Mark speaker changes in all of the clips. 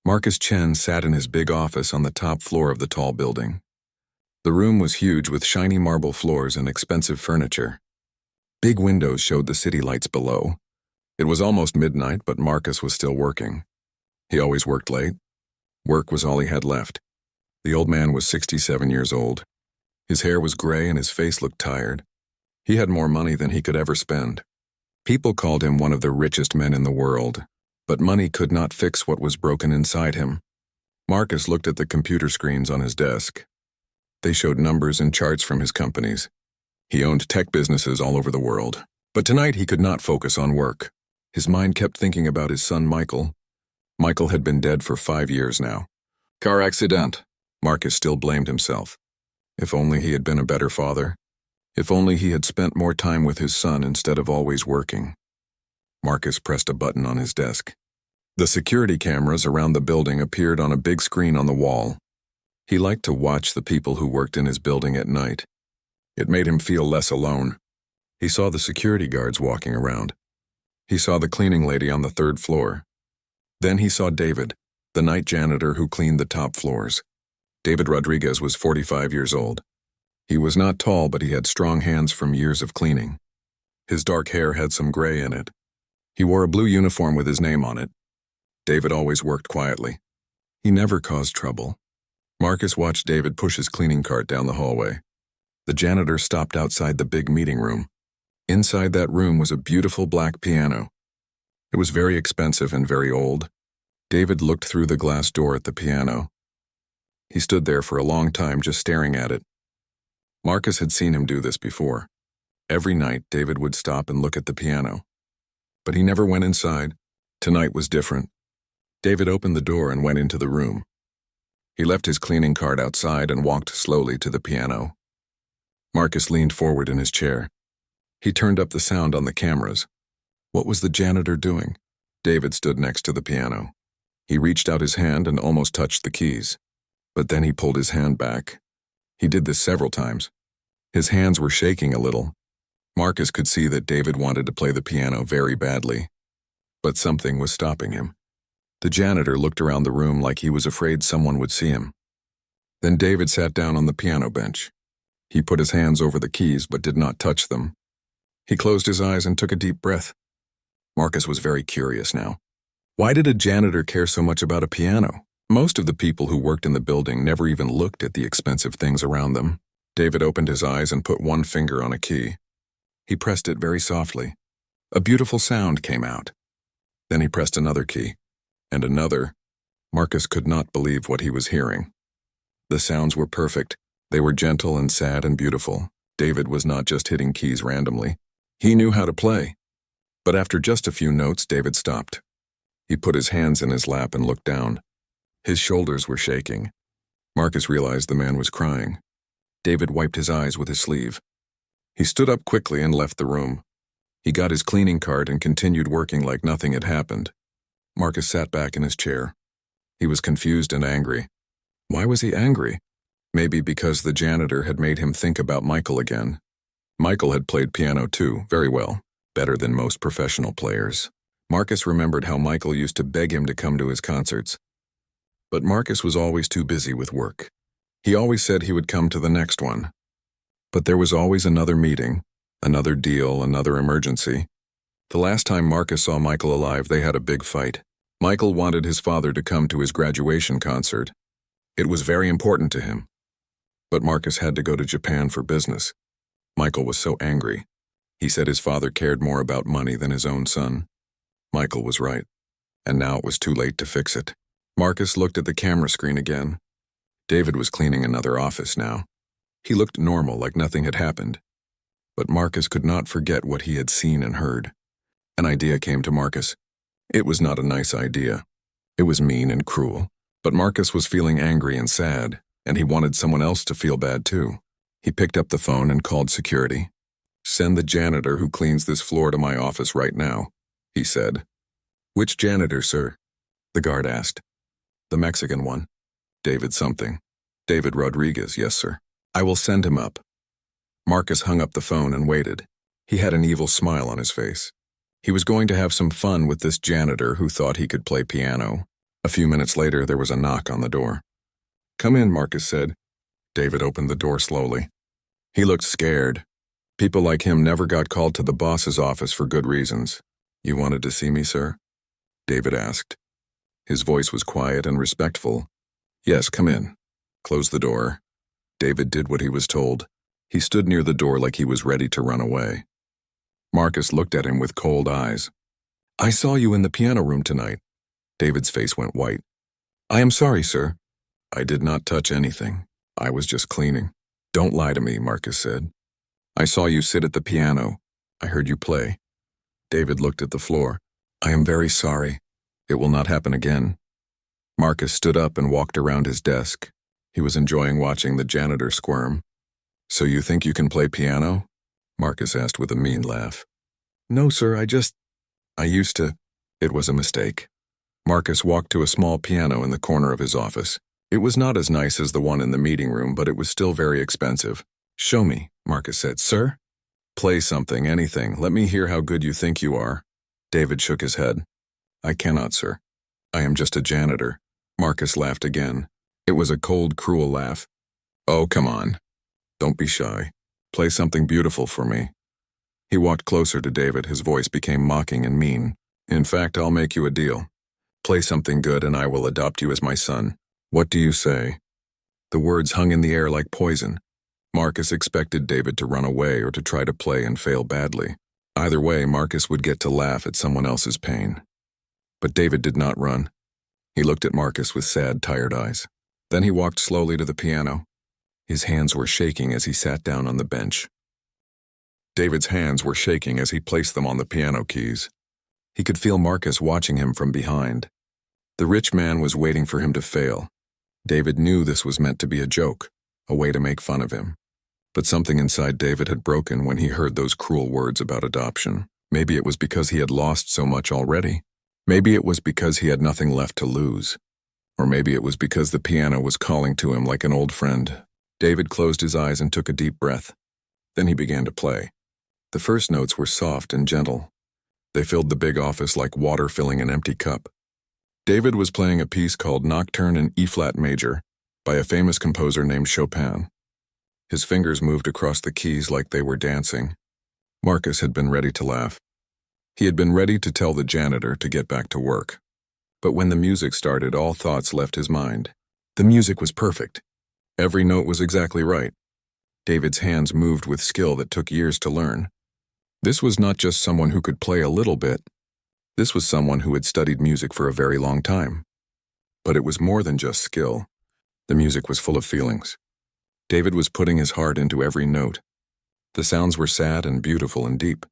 Speaker 1: Marcus Chen sat in his big office on the top floor of the tall building. The room was huge with shiny marble floors and expensive furniture. Big windows showed the city lights below. It was almost midnight, but Marcus was still working. He always worked late. Work was all he had left. The old man was 67 years old. His hair was gray and his face looked tired. He had more money than he could ever spend. People called him one of the richest men in the world, but money could not fix what was broken inside him. Marcus looked at the computer screens on his desk. They showed numbers and charts from his companies. He owned tech businesses all over the world. But tonight he could not focus on work. His mind kept thinking about his son Michael. Michael had been dead for 5 years now. Car accident. Marcus still blamed himself. If only he had been a better father. If only he had spent more time with his son instead of always working. Marcus pressed a button on his desk. The security cameras around the building appeared on a big screen on the wall. He liked to watch the people who worked in his building at night. It made him feel less alone. He saw the security guards walking around. He saw the cleaning lady on the 3rd floor. Then he saw David, the night janitor who cleaned the top floors. David Rodriguez was 45 years old. He was not tall, but he had strong hands from years of cleaning. His dark hair had some gray in it. He wore a blue uniform with his name on it. David always worked quietly. He never caused trouble. Marcus watched David push his cleaning cart down the hallway. The janitor stopped outside the big meeting room. Inside that room was a beautiful black piano. It was very expensive and very old. David looked through the glass door at the piano. He stood there for a long time just staring at it. Marcus had seen him do this before. Every night, David would stop and look at the piano. But he never went inside. Tonight was different. David opened the door and went into the room. He left his cleaning cart outside and walked slowly to the piano. Marcus leaned forward in his chair. He turned up the sound on the cameras. What was the janitor doing? David stood next to the piano. He reached out his hand and almost touched the keys. But then he pulled his hand back. He did this several times. His hands were shaking a little. Marcus could see that David wanted to play the piano very badly. But something was stopping him. The janitor looked around the room like he was afraid someone would see him. Then David sat down on the piano bench. He put his hands over the keys but did not touch them. He closed his eyes and took a deep breath. Marcus was very curious now. Why did a janitor care so much about a piano? Most of the people who worked in the building never even looked at the expensive things around them. David opened his eyes and put one finger on a key. He pressed it very softly. A beautiful sound came out. Then he pressed another key. And another. Marcus could not believe what he was hearing. The sounds were perfect. They were gentle and sad and beautiful. David was not just hitting keys randomly. He knew how to play. But after just a few notes, David stopped. He put his hands in his lap and looked down. His shoulders were shaking. Marcus realized the man was crying. David wiped his eyes with his sleeve. He stood up quickly and left the room. He got his cleaning cart and continued working like nothing had happened. Marcus sat back in his chair. He was confused and angry. Why was he angry? Maybe because the janitor had made him think about Michael again. Michael had played piano too, very well, better than most professional players. Marcus remembered how Michael used to beg him to come to his concerts. But Marcus was always too busy with work. He always said he would come to the next one. But there was always another meeting, another deal, another emergency. The last time Marcus saw Michael alive, they had a big fight. Michael wanted his father to come to his graduation concert. It was very important to him. But Marcus had to go to Japan for business. Michael was so angry. He said his father cared more about money than his own son. Michael was right. And now it was too late to fix it. Marcus looked at the camera screen again. David was cleaning another office now. He looked normal, like nothing had happened. But Marcus could not forget what he had seen and heard. An idea came to Marcus. It was not a nice idea. It was mean and cruel. But Marcus was feeling angry and sad, and he wanted someone else to feel bad too. He picked up the phone and called security. "Send the janitor who cleans this floor to my office right now," he said. "Which janitor, sir?" the guard asked. "The Mexican one. David something." "David Rodriguez, yes, sir." "I will send him up." Marcus hung up the phone and waited. He had an evil smile on his face. He was going to have some fun with this janitor who thought he could play piano. A few minutes later, there was a knock on the door. "Come in," Marcus said. David opened the door slowly. He looked scared. People like him never got called to the boss's office for good reasons. "You wanted to see me, sir?" David asked. His voice was quiet and respectful. "Yes, come in." Close the door. David did what he was told. He stood near the door like he was ready to run away. Marcus looked at him with cold eyes. "I saw you in the piano room tonight." David's face went white. "I am sorry, sir." "I did not touch anything. I was just cleaning." "Don't lie to me," Marcus said. "I saw you sit at the piano. I heard you play." David looked at the floor. "I am very sorry. It will not happen again." Marcus stood up and walked around his desk. He was enjoying watching the janitor squirm. "So you think you can play piano?" Marcus asked with a mean laugh. "No, sir, I used to." It was a mistake. Marcus walked to a small piano in the corner of his office. It was not as nice as the one in the meeting room, but it was still very expensive. "Show me," Marcus said. "Sir?" "Play something, anything. Let me hear how good you think you are." David shook his head. "I cannot, sir. I am just a janitor." Marcus laughed again. It was a cold, cruel laugh. "Oh, come on. Don't be shy. Play something beautiful for me." He walked closer to David. His voice became mocking and mean. "In fact, I'll make you a deal. Play something good and I will adopt you as my son. What do you say?" The words hung in the air like poison. Marcus expected David to run away or to try to play and fail badly. Either way, Marcus would get to laugh at someone else's pain. But David did not run. He looked at Marcus with sad, tired eyes. Then he walked slowly to the piano. His hands were shaking as he sat down on the bench. David's hands were shaking as he placed them on the piano keys. He could feel Marcus watching him from behind. The rich man was waiting for him to fail. David knew this was meant to be a joke, a way to make fun of him. But something inside David had broken when he heard those cruel words about adoption. Maybe it was because he had lost so much already. Maybe it was because he had nothing left to lose. Or maybe it was because the piano was calling to him like an old friend. David closed his eyes and took a deep breath. Then he began to play. The first notes were soft and gentle. They filled the big office like water filling an empty cup. David was playing a piece called Nocturne in E-flat major by a famous composer named Chopin. His fingers moved across the keys like they were dancing. Marcus had been ready to laugh. He had been ready to tell the janitor to get back to work. But when the music started, all thoughts left his mind. The music was perfect. Every note was exactly right. David's hands moved with skill that took years to learn. This was not just someone who could play a little bit. This was someone who had studied music for a very long time. But it was more than just skill. The music was full of feelings. David was putting his heart into every note. The sounds were sad and beautiful and deep.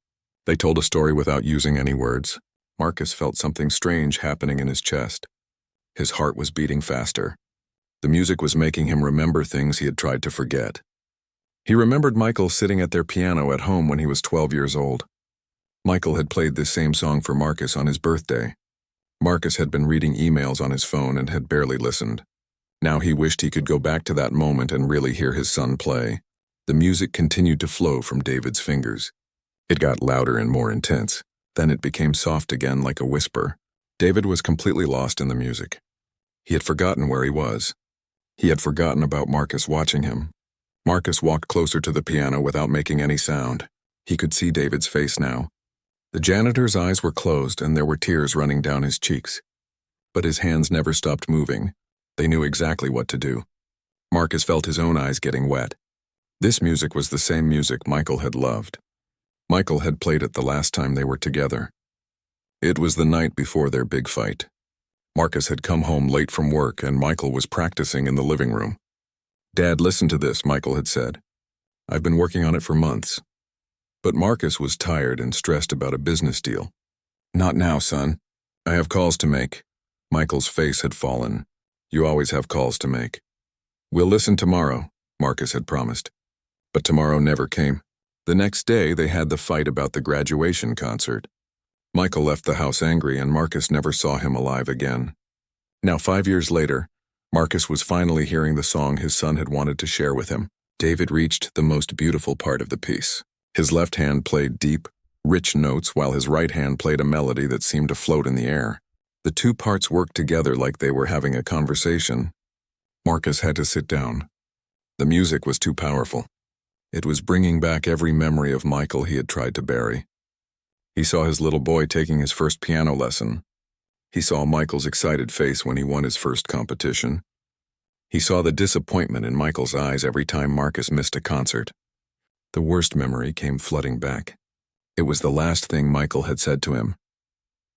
Speaker 1: They told a story without using any words. Marcus felt something strange happening in his chest. His heart was beating faster. The music was making him remember things he had tried to forget. He remembered Michael sitting at their piano at home when he was 12 years old. Michael had played this same song for Marcus on his birthday. Marcus had been reading emails on his phone and had barely listened. Now he wished he could go back to that moment and really hear his son play. The music continued to flow from David's fingers. It got louder and more intense. Then it became soft again like a whisper. David was completely lost in the music. He had forgotten where he was. He had forgotten about Marcus watching him. Marcus walked closer to the piano without making any sound. He could see David's face now. The janitor's eyes were closed and there were tears running down his cheeks. But his hands never stopped moving. They knew exactly what to do. Marcus felt his own eyes getting wet. This music was the same music Michael had loved. Michael had played it the last time they were together. It was the night before their big fight. Marcus had come home late from work and Michael was practicing in the living room. "Dad, listen to this," Michael had said. "I've been working on it for months." But Marcus was tired and stressed about a business deal. "Not now, son. I have calls to make." Michael's face had fallen. "You always have calls to make." "We'll listen tomorrow," Marcus had promised. But tomorrow never came. The next day, they had the fight about the graduation concert. Michael left the house angry and Marcus never saw him alive again. Now 5 years later, Marcus was finally hearing the song his son had wanted to share with him. David reached the most beautiful part of the piece. His left hand played deep, rich notes while his right hand played a melody that seemed to float in the air. The two parts worked together like they were having a conversation. Marcus had to sit down. The music was too powerful. It was bringing back every memory of Michael he had tried to bury. He saw his little boy taking his first piano lesson. He saw Michael's excited face when he won his first competition. He saw the disappointment in Michael's eyes every time Marcus missed a concert. The worst memory came flooding back. It was the last thing Michael had said to him.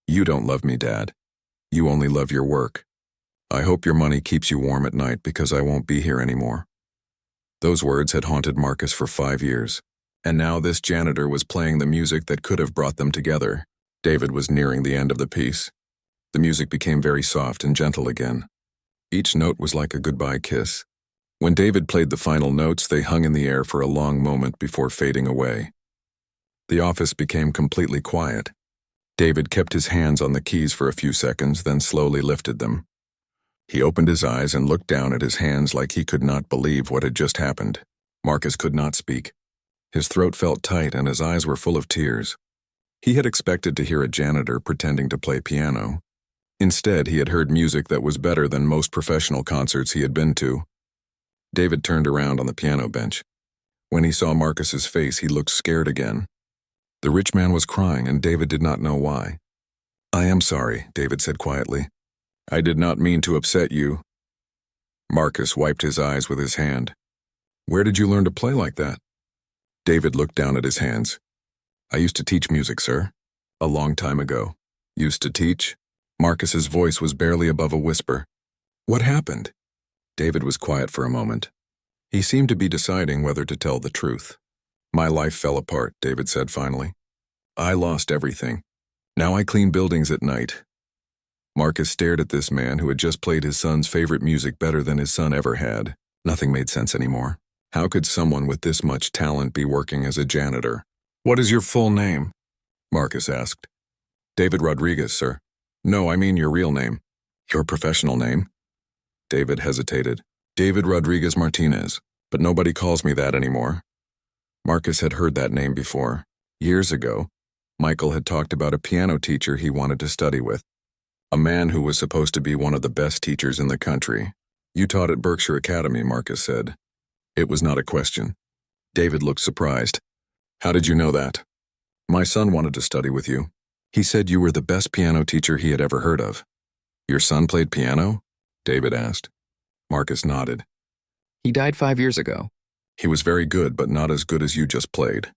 Speaker 1: "You don't love me, Dad. You only love your work. I hope your money keeps you warm at night because I won't be here anymore." Those words had haunted Marcus for 5 years, and now this janitor was playing the music that could have brought them together. David was nearing the end of the piece. The music became very soft and gentle again. Each note was like a goodbye kiss. When David played the final notes, they hung in the air for a long moment before fading away. The office became completely quiet. David kept his hands on the keys for a few seconds, then slowly lifted them. He opened his eyes and looked down at his hands like he could not believe what had just happened. Marcus could not speak. His throat felt tight and his eyes were full of tears. He had expected to hear a janitor pretending to play piano. Instead, he had heard music that was better than most professional concerts he had been to. David turned around on the piano bench. When he saw Marcus's face, he looked scared again. The rich man was crying, and David did not know why. "I am sorry," David said quietly. "I did not mean to upset you." Marcus wiped his eyes with his hand. "Where did you learn to play like that?" David looked down at his hands. "I used to teach music, sir. A long time ago." "Used to teach?" Marcus's voice was barely above a whisper. "What happened?" David was quiet for a moment. He seemed to be deciding whether to tell the truth. "My life fell apart," David said finally. "I lost everything. Now I clean buildings at night." Marcus stared at this man who had just played his son's favorite music better than his son ever had. Nothing made sense anymore. How could someone with this much talent be working as a janitor? "What is your full name?" Marcus asked. "David Rodriguez, sir." "No, I mean your real name." "Your professional name?" David hesitated. "David Rodriguez Martinez, but nobody calls me that anymore." Marcus had heard that name before. Years ago, Michael had talked about a piano teacher he wanted to study with. A man who was supposed to be one of the best teachers in the country. "You taught at Berkshire Academy," Marcus said. It was not a question. David looked surprised. "How did you know that?" "My son wanted to study with you. He said you were the best piano teacher he had ever heard of." "Your son played piano?" David asked. Marcus nodded.
Speaker 2: He died 5 years ago.
Speaker 1: "He was very good, but not as good as you just played."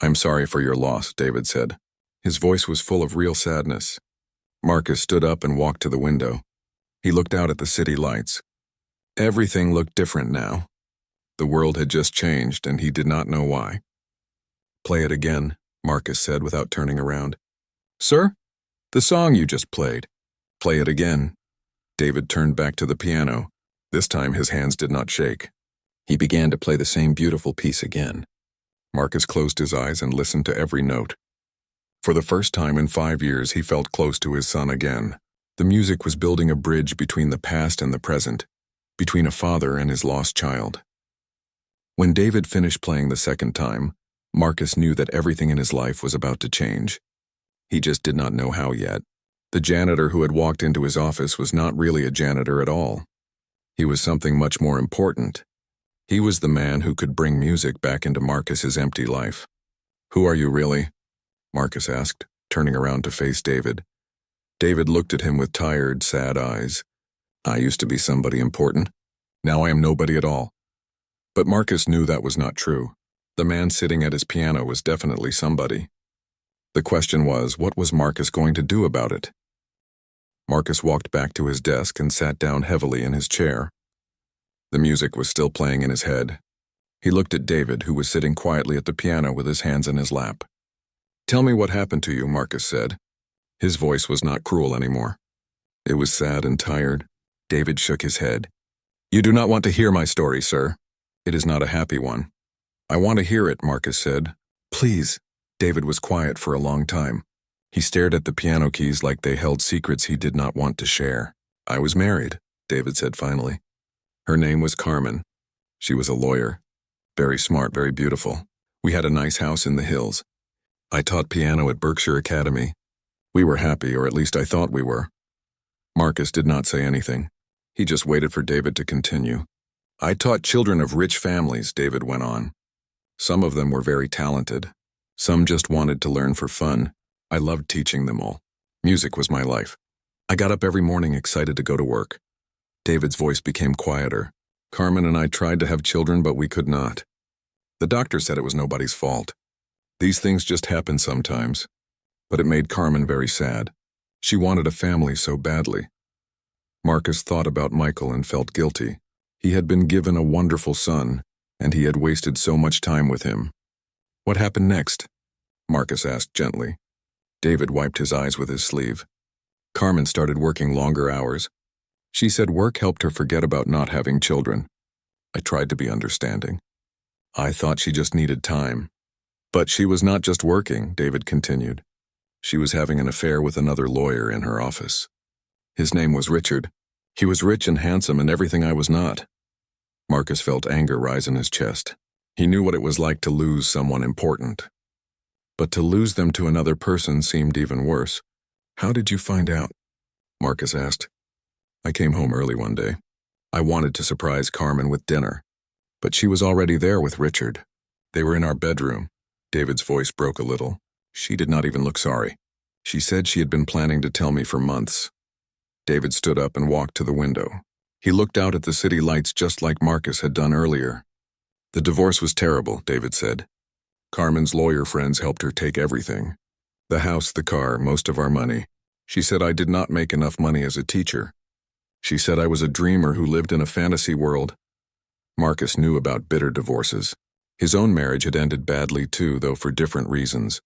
Speaker 1: "I'm sorry for your loss," David said. His voice was full of real sadness. Marcus stood up and walked to the window. He looked out at the city lights. Everything looked different now. The world had just changed, and he did not know why. "Play it again," Marcus said without turning around. "Sir? The song you just played." "Play it again." David turned back to the piano. This time his hands did not shake. He began to play the same beautiful piece again. Marcus closed his eyes and listened to every note. For the first time in 5 years, he felt close to his son again. The music was building a bridge between the past and the present, between a father and his lost child. When David finished playing the second time, Marcus knew that everything in his life was about to change. He just did not know how yet. The janitor who had walked into his office was not really a janitor at all. He was something much more important. He was the man who could bring music back into Marcus's empty life. "Who are you really?" Marcus asked, turning around to face David. David looked at him with tired, sad eyes. "I used to be somebody important. Now I am nobody at all." But Marcus knew that was not true. The man sitting at his piano was definitely somebody. The question was, what was Marcus going to do about it? Marcus walked back to his desk and sat down heavily in his chair. The music was still playing in his head. He looked at David, who was sitting quietly at the piano with his hands in his lap. "Tell me what happened to you," Marcus said. His voice was not cruel anymore. It was sad and tired. David shook his head. "You do not want to hear my story, sir. It is not a happy one." "I want to hear it," Marcus said. "Please." David was quiet for a long time. He stared at the piano keys like they held secrets he did not want to share. "I was married," David said finally. "Her name was Carmen. She was a lawyer. Very smart, very beautiful. We had a nice house in the hills. I taught piano at Berkshire Academy. We were happy, or at least I thought we were. Marcus did not say anything. He just waited for David to continue. I taught children of rich families, David went on. Some of them were very talented. Some just wanted to learn for fun. I loved teaching them all. Music was my life. I got up every morning excited to go to work. David's voice became quieter. Carmen and I tried to have children, but we could not. The doctor said it was nobody's fault. These things just happen sometimes. But it made Carmen very sad. She wanted a family so badly. Marcus thought about Michael and felt guilty. He had been given a wonderful son, and he had wasted so much time with him. What happened next? Marcus asked gently. David wiped his eyes with his sleeve. Carmen started working longer hours. She said work helped her forget about not having children. I tried to be understanding. I thought she just needed time. But she was not just working, David continued. She was having an affair with another lawyer in her office. His name was Richard. He was rich and handsome and everything I was not. Marcus felt anger rise in his chest. He knew what it was like to lose someone important. But to lose them to another person seemed even worse. How did you find out? Marcus asked. I came home early one day. I wanted to surprise Carmen with dinner. But she was already there with Richard. They were in our bedroom. David's voice broke a little. She did not even look sorry. She said she had been planning to tell me for months. David stood up and walked to the window. He looked out at the city lights just like Marcus had done earlier. The divorce was terrible, David said. Carmen's lawyer friends helped her take everything. The house, the car, most of our money. She said I did not make enough money as a teacher. She said I was a dreamer who lived in a fantasy world. Marcus knew about bitter divorces. His own marriage had ended badly too, though for different reasons.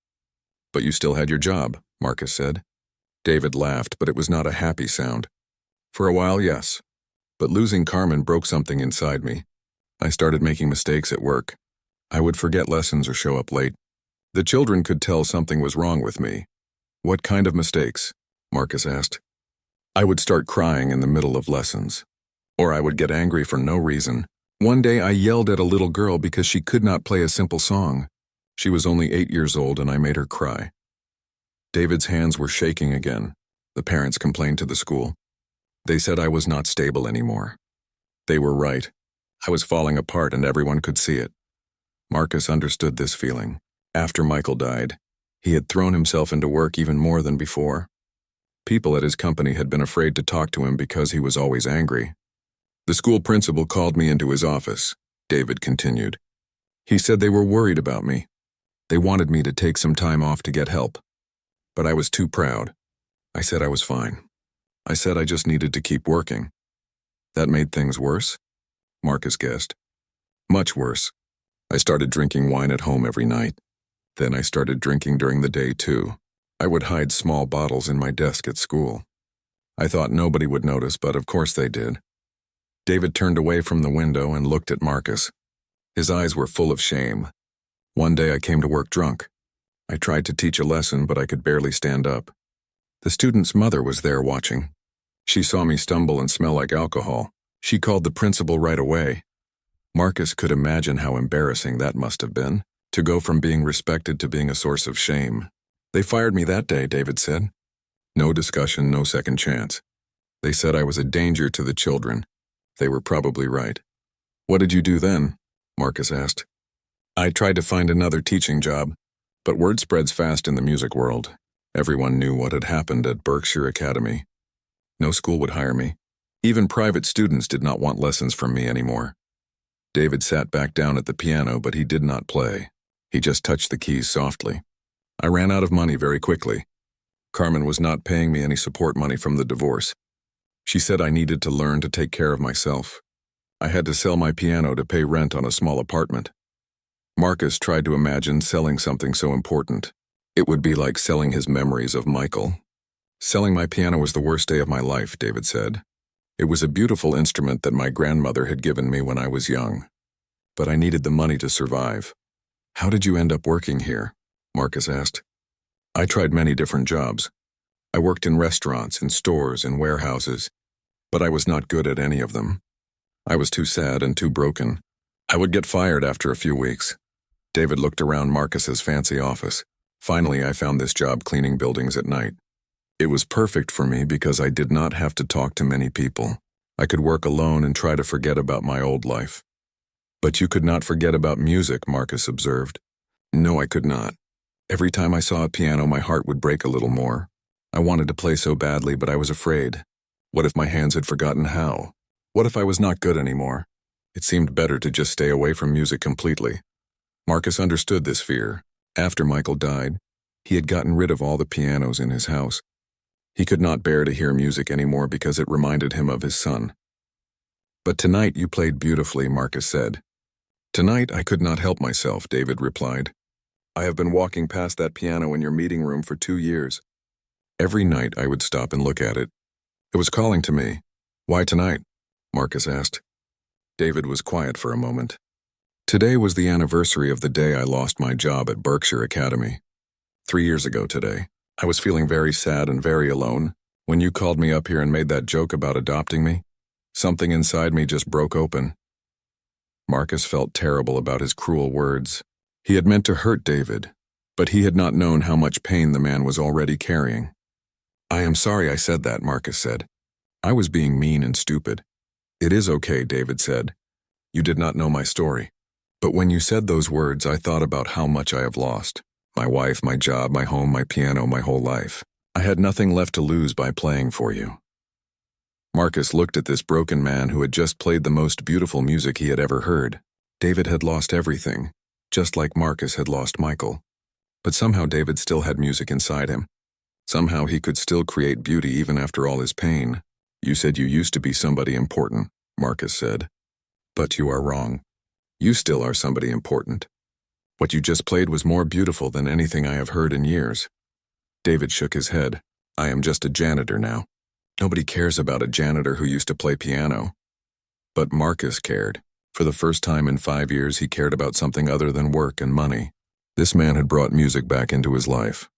Speaker 1: But you still had your job, Marcus said. David laughed, but it was not a happy sound. For a while, yes. But losing Carmen broke something inside me. I started making mistakes at work. I would forget lessons or show up late. The children could tell something was wrong with me. What kind of mistakes? Marcus asked. I would start crying in the middle of lessons. Or I would get angry for no reason. One day I yelled at a little girl because she could not play a simple song. She was only 8 years old and I made her cry. David's hands were shaking again. The parents complained to the school. They said I was not stable anymore. They were right. I was falling apart and everyone could see it. Marcus understood this feeling. After Michael died, he had thrown himself into work even more than before. People at his company had been afraid to talk to him because he was always angry. The school principal called me into his office, David continued. He said they were worried about me. They wanted me to take some time off to get help. But I was too proud. I said I was fine. I said I just needed to keep working. That made things worse? Marcus guessed. Much worse. I started drinking wine at home every night. Then I started drinking during the day too. I would hide small bottles in my desk at school. I thought nobody would notice, but of course they did. David turned away from the window and looked at Marcus. His eyes were full of shame. One day I came to work drunk. I tried to teach a lesson, but I could barely stand up. The student's mother was there watching. She saw me stumble and smell like alcohol. She called the principal right away. Marcus could imagine how embarrassing that must have been, to go from being respected to being a source of shame. They fired me that day, David said. No discussion, no second chance. They said I was a danger to the children. They were probably right. What did you do then? Marcus asked. I tried to find another teaching job, but word spreads fast in the music world. Everyone knew what had happened at Berkshire Academy. No school would hire me. Even private students did not want lessons from me anymore. David sat back down at the piano, but he did not play. He just touched the keys softly. I ran out of money very quickly. Carmen was not paying me any support money from the divorce. She said I needed to learn to take care of myself. I had to sell my piano to pay rent on a small apartment. Marcus tried to imagine selling something so important. It would be like selling his memories of Michael. Selling my piano was the worst day of my life, David said. It was a beautiful instrument that my grandmother had given me when I was young. But I needed the money to survive. How did you end up working here? Marcus asked. I tried many different jobs. I worked in restaurants, in stores, in warehouses, but I was not good at any of them. I was too sad and too broken. I would get fired after a few weeks. David looked around Marcus's fancy office. Finally, I found this job cleaning buildings at night. It was perfect for me because I did not have to talk to many people. I could work alone and try to forget about my old life. But you could not forget about music, Marcus observed. No, I could not. Every time I saw a piano, my heart would break a little more. I wanted to play so badly, but I was afraid. What if my hands had forgotten how? What if I was not good anymore? It seemed better to just stay away from music completely. Marcus understood this fear. After Michael died, he had gotten rid of all the pianos in his house. He could not bear to hear music anymore because it reminded him of his son. But tonight you played beautifully, Marcus said. Tonight I could not help myself, David replied. I have been walking past that piano in your meeting room for 2 years. Every night I would stop and look at it. It was calling to me. Why tonight? Marcus asked. David was quiet for a moment. Today was the anniversary of the day I lost my job at Berkshire Academy. 3 years ago today. I was feeling very sad and very alone. When you called me up here and made that joke about adopting me, something inside me just broke open. Marcus felt terrible about his cruel words. He had meant to hurt David, but he had not known how much pain the man was already carrying. I am sorry I said that, Marcus said. I was being mean and stupid. It is okay, David said. You did not know my story. But when you said those words, I thought about how much I have lost. My wife, my job, my home, my piano, my whole life. I had nothing left to lose by playing for you. Marcus looked at this broken man who had just played the most beautiful music he had ever heard. David had lost everything, just like Marcus had lost Michael. But somehow David still had music inside him. Somehow he could still create beauty even after all his pain. You said you used to be somebody important, Marcus said. But you are wrong. You still are somebody important. What you just played was more beautiful than anything I have heard in years. David shook his head. I am just a janitor now. Nobody cares about a janitor who used to play piano. But Marcus cared. For the first time in 5 years, he cared about something other than work and money. This man had brought music back into his life.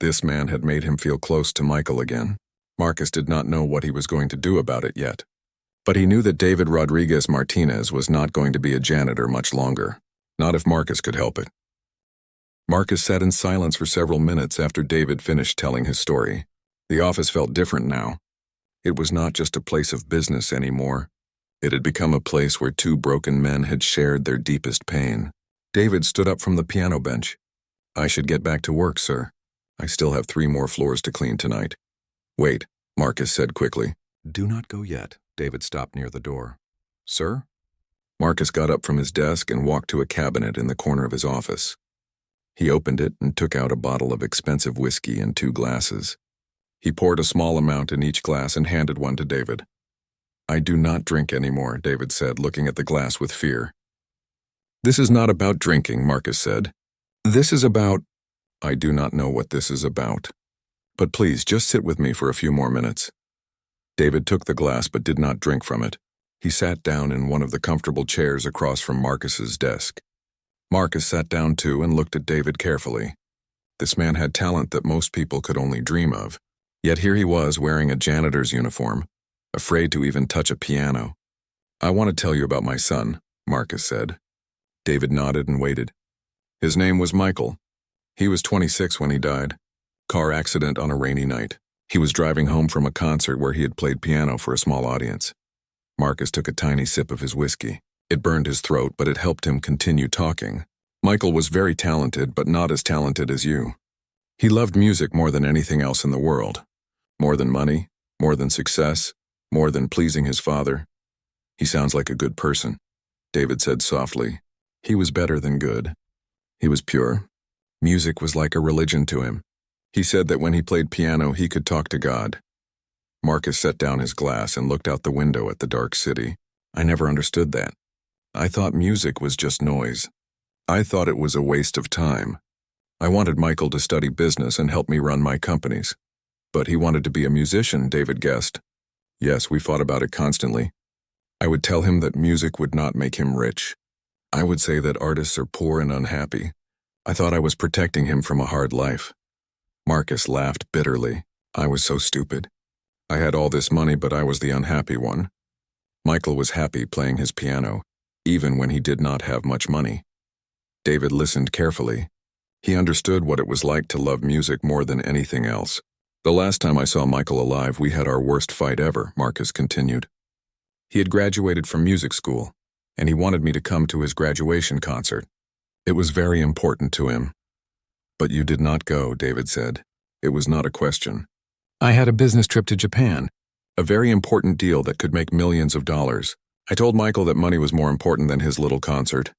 Speaker 1: This man had made him feel close to Michael again. Marcus did not know what he was going to do about it yet. But he knew that David Rodriguez Martinez was not going to be a janitor much longer. Not if Marcus could help it. Marcus sat in silence for several minutes after David finished telling his story. The office felt different now. It was not just a place of business anymore. It had become a place where 2 broken men had shared their deepest pain. David stood up from the piano bench. I should get back to work, sir. I still have 3 more floors to clean tonight. Wait, Marcus said quickly. Do not go yet. David stopped near the door. Sir? Marcus got up from his desk and walked to a cabinet in the corner of his office. He opened it and took out a bottle of expensive whiskey and 2 glasses. He poured a small amount in each glass and handed one to David. I do not drink anymore, David said, looking at the glass with fear. This is not about drinking, Marcus said. This is about... I do not know what this is about. But please, just sit with me for a few more minutes. David took the glass but did not drink from it. He sat down in one of the comfortable chairs across from Marcus's desk. Marcus sat down too and looked at David carefully. This man had talent that most people could only dream of. Yet here he was wearing a janitor's uniform, afraid to even touch a piano. I want to tell you about my son, Marcus said. David nodded and waited. His name was Michael. He was 26 when he died. Car accident on a rainy night. He was driving home from a concert where he had played piano for a small audience. Marcus took a tiny sip of his whiskey. It burned his throat, but it helped him continue talking. Michael was very talented, but not as talented as you. He loved music more than anything else in the world. More than money, more than success, more than pleasing his father. He sounds like a good person, David said softly. He was better than good. He was pure. Music was like a religion to him. He said that when he played piano, he could talk to God. Marcus set down his glass and looked out the window at the dark city. I never understood that. I thought music was just noise. I thought it was a waste of time. I wanted Michael to study business and help me run my companies. But he wanted to be a musician, David guessed. Yes, we fought about it constantly. I would tell him that music would not make him rich. I would say that artists are poor and unhappy. I thought I was protecting him from a hard life. Marcus laughed bitterly. I was so stupid. I had all this money, but I was the unhappy one. Michael was happy playing his piano, even when he did not have much money. David listened carefully. He understood what it was like to love music more than anything else. The last time I saw Michael alive, we had our worst fight ever, Marcus continued. He had graduated from music school, and he wanted me to come to his graduation concert. It was very important to him. But you did not go, David said. It was not a question. I had a business trip to Japan, a very important deal that could make millions of dollars. I told Michael that money was more important than his little concert.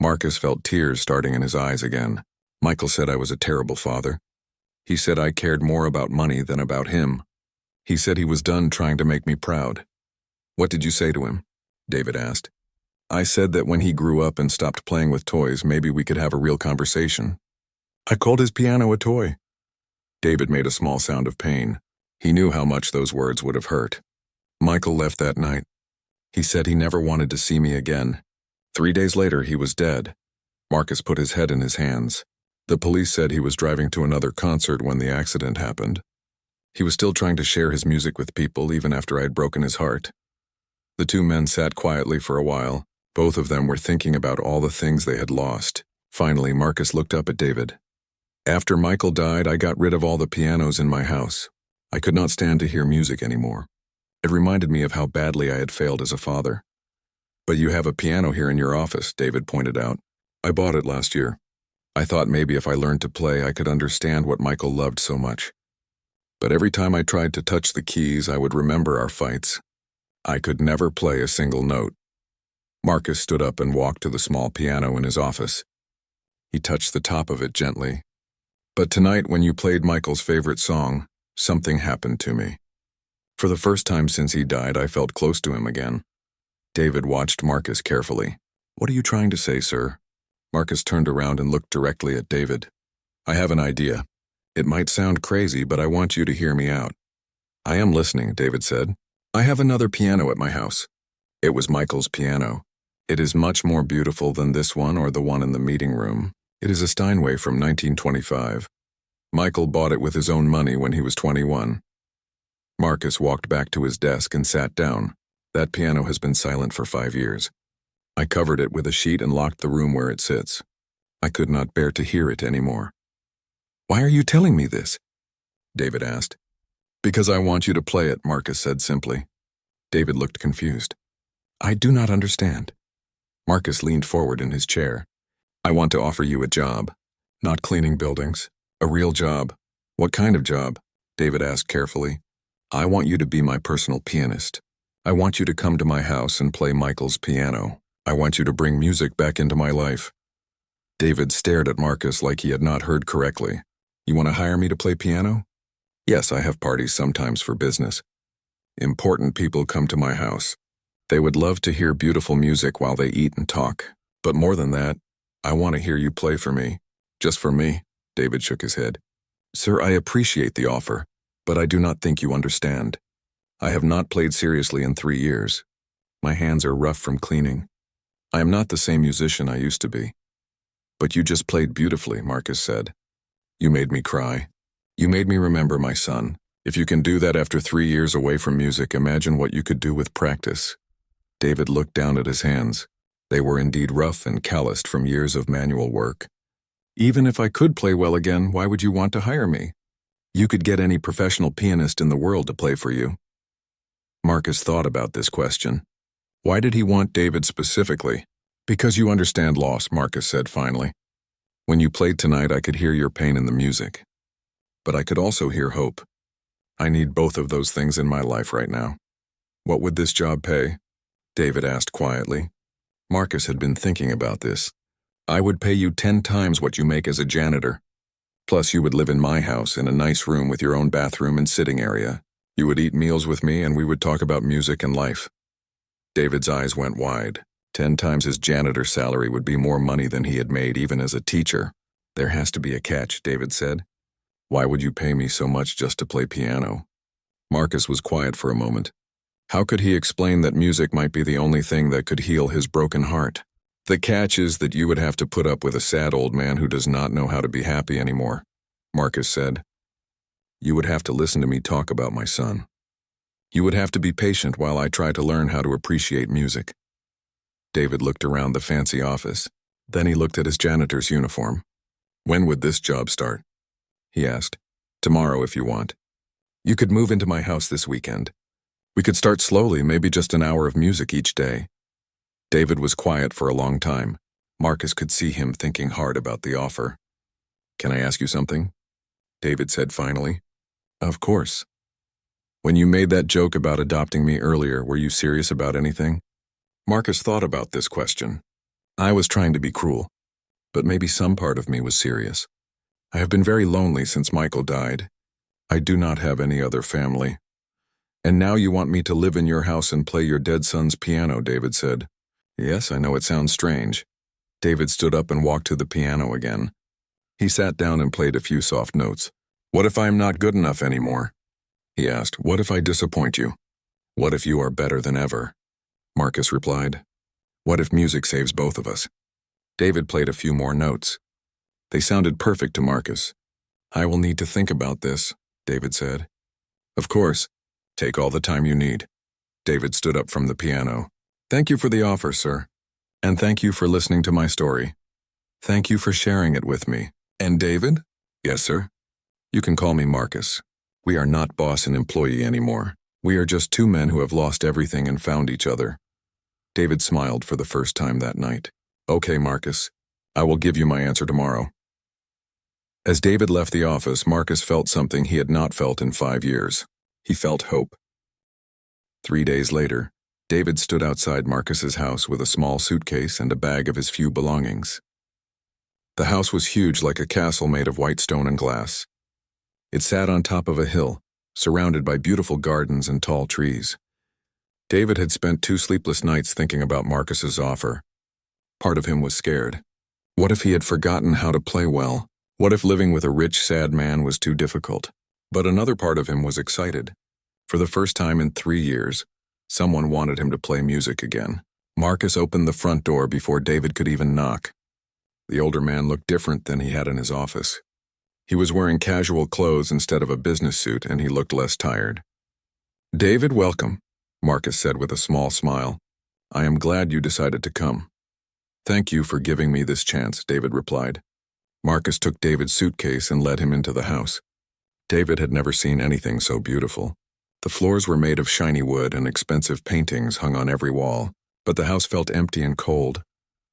Speaker 1: Marcus felt tears starting in his eyes again. Michael said I was a terrible father. He said I cared more about money than about him. He said he was done trying to make me proud. What did you say to him? David asked. I said that when he grew up and stopped playing with toys, maybe we could have a real conversation. I called his piano a toy. David made a small sound of pain. He knew how much those words would have hurt. Michael left that night. He said he never wanted to see me again. 3 days later, he was dead. Marcus put his head in his hands. The police said he was driving to another concert when the accident happened. He was still trying to share his music with people even after I had broken his heart. The two men sat quietly for a while. Both of them were thinking about all the things they had lost. Finally, Marcus looked up at David. After Michael died, I got rid of all the pianos in my house. I could not stand to hear music anymore. It reminded me of how badly I had failed as a father. But you have a piano here in your office, David pointed out. I bought it last year. I thought maybe if I learned to play, I could understand what Michael loved so much. But every time I tried to touch the keys, I would remember our fights. I could never play a single note. Marcus stood up and walked to the small piano in his office. He touched the top of it gently. But tonight, when you played Michael's favorite song, something happened to me. For the first time since he died, I felt close to him again. David watched Marcus carefully. What are you trying to say, sir? Marcus turned around and looked directly at David. I have an idea. It might sound crazy, but I want you to hear me out. I am listening, David said. I have another piano at my house. It was Michael's piano. It is much more beautiful than this one or the one in the meeting room. It is a Steinway from 1925. Michael bought it with his own money when he was 21. Marcus walked back to his desk and sat down. That piano has been silent for 5 years. I covered it with a sheet and locked the room where it sits. I could not bear to hear it anymore. Why are you telling me this? David asked. Because I want you to play it, Marcus said simply. David looked confused. I do not understand. Marcus leaned forward in his chair. I want to offer you a job. Not cleaning buildings. A real job. What kind of job? David asked carefully. I want you to be my personal pianist. I want you to come to my house and play Michael's piano. I want you to bring music back into my life. David stared at Marcus like he had not heard correctly. You want to hire me to play piano? Yes, I have parties sometimes for business. Important people come to my house. They would love to hear beautiful music while they eat and talk. But more than that, I want to hear you play for me. Just for me, David shook his head. Sir, I appreciate the offer, but I do not think you understand. I have not played seriously in 3 years. My hands are rough from cleaning. I am not the same musician I used to be. But you just played beautifully, Marcus said. You made me cry. You made me remember my son. If you can do that after 3 years away from music, imagine what you could do with practice. David looked down at his hands. They were indeed rough and calloused from years of manual work. Even if I could play well again, why would you want to hire me? You could get any professional pianist in the world to play for you. Marcus thought about this question. Why did he want David specifically? Because you understand loss, Marcus said finally. When you played tonight, I could hear your pain in the music. But I could also hear hope. I need both of those things in my life right now. What would this job pay? David asked quietly. Marcus had been thinking about this. I would pay you 10 times what you make as a janitor. Plus, you would live in my house in a nice room with your own bathroom and sitting area. You would eat meals with me and we would talk about music and life. David's eyes went wide. 10 times his janitor salary would be more money than he had made even as a teacher. There has to be a catch, David said. Why would you pay me so much just to play piano? Marcus was quiet for a moment. How could he explain that music might be the only thing that could heal his broken heart? The catch is that you would have to put up with a sad old man who does not know how to be happy anymore, Marcus said. You would have to listen to me talk about my son. You would have to be patient while I try to learn how to appreciate music. David looked around the fancy office. Then he looked at his janitor's uniform. When would this job start? He asked. Tomorrow if you want. You could move into my house this weekend. We could start slowly, maybe just an hour of music each day. David was quiet for a long time. Marcus could see him thinking hard about the offer. Can I ask you something? David said finally. Of course. When you made that joke about adopting me earlier, were you serious about anything? Marcus thought about this question. I was trying to be cruel, but maybe some part of me was serious. I have been very lonely since Michael died. I do not have any other family. And now you want me to live in your house and play your dead son's piano, David said. Yes, I know it sounds strange. David stood up and walked to the piano again. He sat down and played a few soft notes. What if I am not good enough anymore? He asked. What if I disappoint you? What if you are better than ever? Marcus replied. What if music saves both of us? David played a few more notes. They sounded perfect to Marcus. I will need to think about this, David said. Of course. Take all the time you need. David stood up from the piano. Thank you for the offer, sir. And thank you for listening to my story. Thank you for sharing it with me. And David? Yes, sir. You can call me Marcus. We are not boss and employee anymore. We are just two men who have lost everything and found each other. David smiled for the first time that night. Okay, Marcus. I will give you my answer tomorrow. As David left the office, Marcus felt something he had not felt in 5 years. He felt hope. 3 days later, David stood outside Marcus's house with a small suitcase and a bag of his few belongings. The house was huge, like a castle made of white stone and glass. It sat on top of a hill, surrounded by beautiful gardens and tall trees. David had spent 2 sleepless nights thinking about Marcus's offer. Part of him was scared. What if he had forgotten how to play well? What if living with a rich, sad man was too difficult? But another part of him was excited. For the first time in 3 years, someone wanted him to play music again. Marcus opened the front door before David could even knock. The older man looked different than he had in his office. He was wearing casual clothes instead of a business suit, and he looked less tired. David, welcome, Marcus said with a small smile. I am glad you decided to come. Thank you for giving me this chance, David replied. Marcus took David's suitcase and led him into the house. David had never seen anything so beautiful. The floors were made of shiny wood and expensive paintings hung on every wall, but the house felt empty and cold,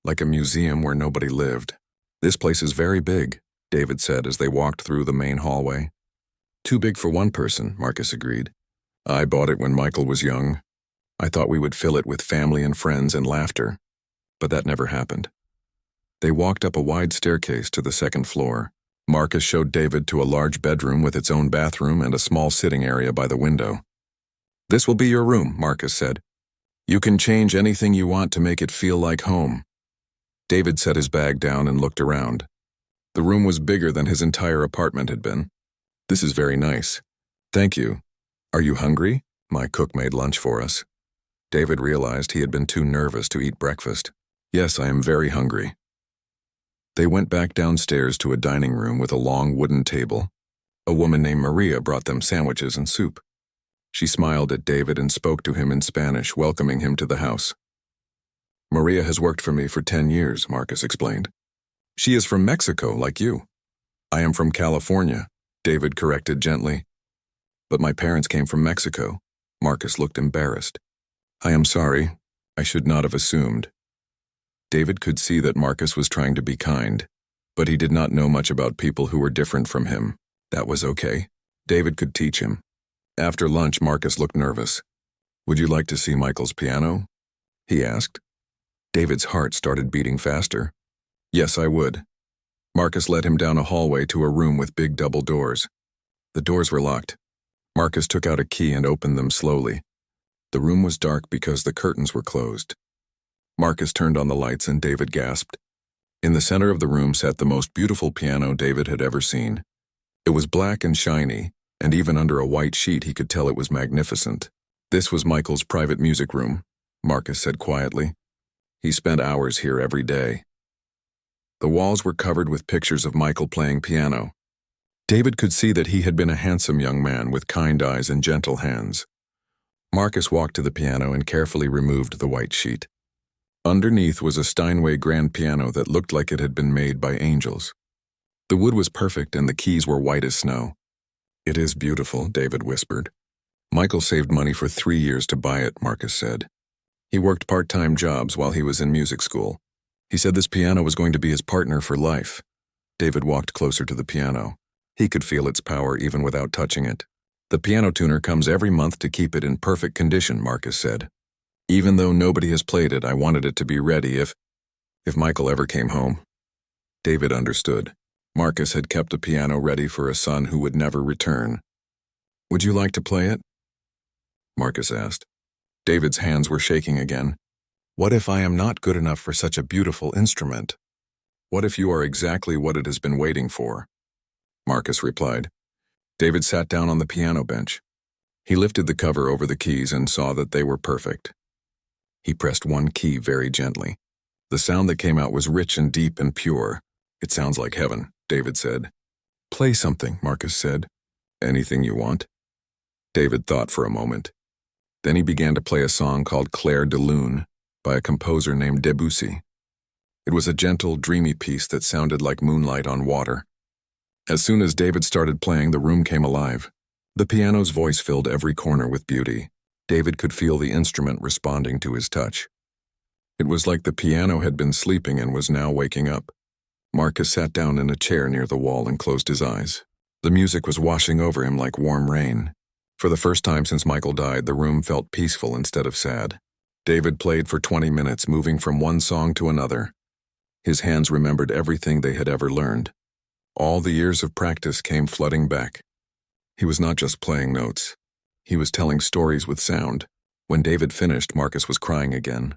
Speaker 1: like a museum where nobody lived. This place is very big, David said as they walked through the main hallway. Too big for one person, Marcus agreed. I bought it when Michael was young. I thought we would fill it with family and friends and laughter, but that never happened. They walked up a wide staircase to the second floor. Marcus showed David to a large bedroom with its own bathroom and a small sitting area by the window. This will be your room, Marcus said. You can change anything you want to make it feel like home. David set his bag down and looked around. The room was bigger than his entire apartment had been. This is very nice. Thank you. Are you hungry? My cook made lunch for us. David realized he had been too nervous to eat breakfast. Yes, I am very hungry. They went back downstairs to a dining room with a long wooden table. A woman named Maria brought them sandwiches and soup. She smiled at David and spoke to him in Spanish, welcoming him to the house. Maria has worked for me for 10 years, Marcus explained. She is from Mexico, like you. I am from California, David corrected gently. But my parents came from Mexico. Marcus looked embarrassed. I am sorry. I should not have assumed. David could see that Marcus was trying to be kind, but he did not know much about people who were different from him. That was okay. David could teach him. After lunch, Marcus looked nervous. Would you like to see Michael's piano? He asked. David's heart started beating faster. Yes, I would. Marcus led him down a hallway to a room with big double doors. The doors were locked. Marcus took out a key and opened them slowly. The room was dark because the curtains were closed. Marcus turned on the lights and David gasped. In the center of the room sat the most beautiful piano David had ever seen. It was black and shiny, and even under a white sheet he could tell it was magnificent. This was Michael's private music room, Marcus said quietly. He spent hours here every day. The walls were covered with pictures of Michael playing piano. David could see that he had been a handsome young man with kind eyes and gentle hands. Marcus walked to the piano and carefully removed the white sheet. Underneath was a Steinway grand piano that looked like it had been made by angels. The wood was perfect and the keys were white as snow. It is beautiful, David whispered. Michael saved money for 3 years to buy it, Marcus said. He worked part-time jobs while he was in music school. He said this piano was going to be his partner for life. David walked closer to the piano. He could feel its power even without touching it. The piano tuner comes every month to keep it in perfect condition, Marcus said. Even though nobody has played it, I wanted it to be ready if Michael ever came home. David understood. Marcus had kept the piano ready for a son who would never return. Would you like to play it? Marcus asked. David's hands were shaking again. What if I am not good enough for such a beautiful instrument? What if you are exactly what it has been waiting for? Marcus replied. David sat down on the piano bench. He lifted the cover over the keys and saw that they were perfect. He pressed one key very gently. The sound that came out was rich and deep and pure. It sounds like heaven, David said. Play something, Marcus said. Anything you want. David thought for a moment. Then he began to play a song called Clair de Lune by a composer named Debussy. It was a gentle, dreamy piece that sounded like moonlight on water. As soon as David started playing, the room came alive. The piano's voice filled every corner with beauty. David could feel the instrument responding to his touch. It was like the piano had been sleeping and was now waking up. Marcus sat down in a chair near the wall and closed his eyes. The music was washing over him like warm rain. For the first time since Michael died, the room felt peaceful instead of sad. David played for 20 minutes, moving from one song to another. His hands remembered everything they had ever learned. All the years of practice came flooding back. He was not just playing notes. He was telling stories with sound. When David finished, Marcus was crying again.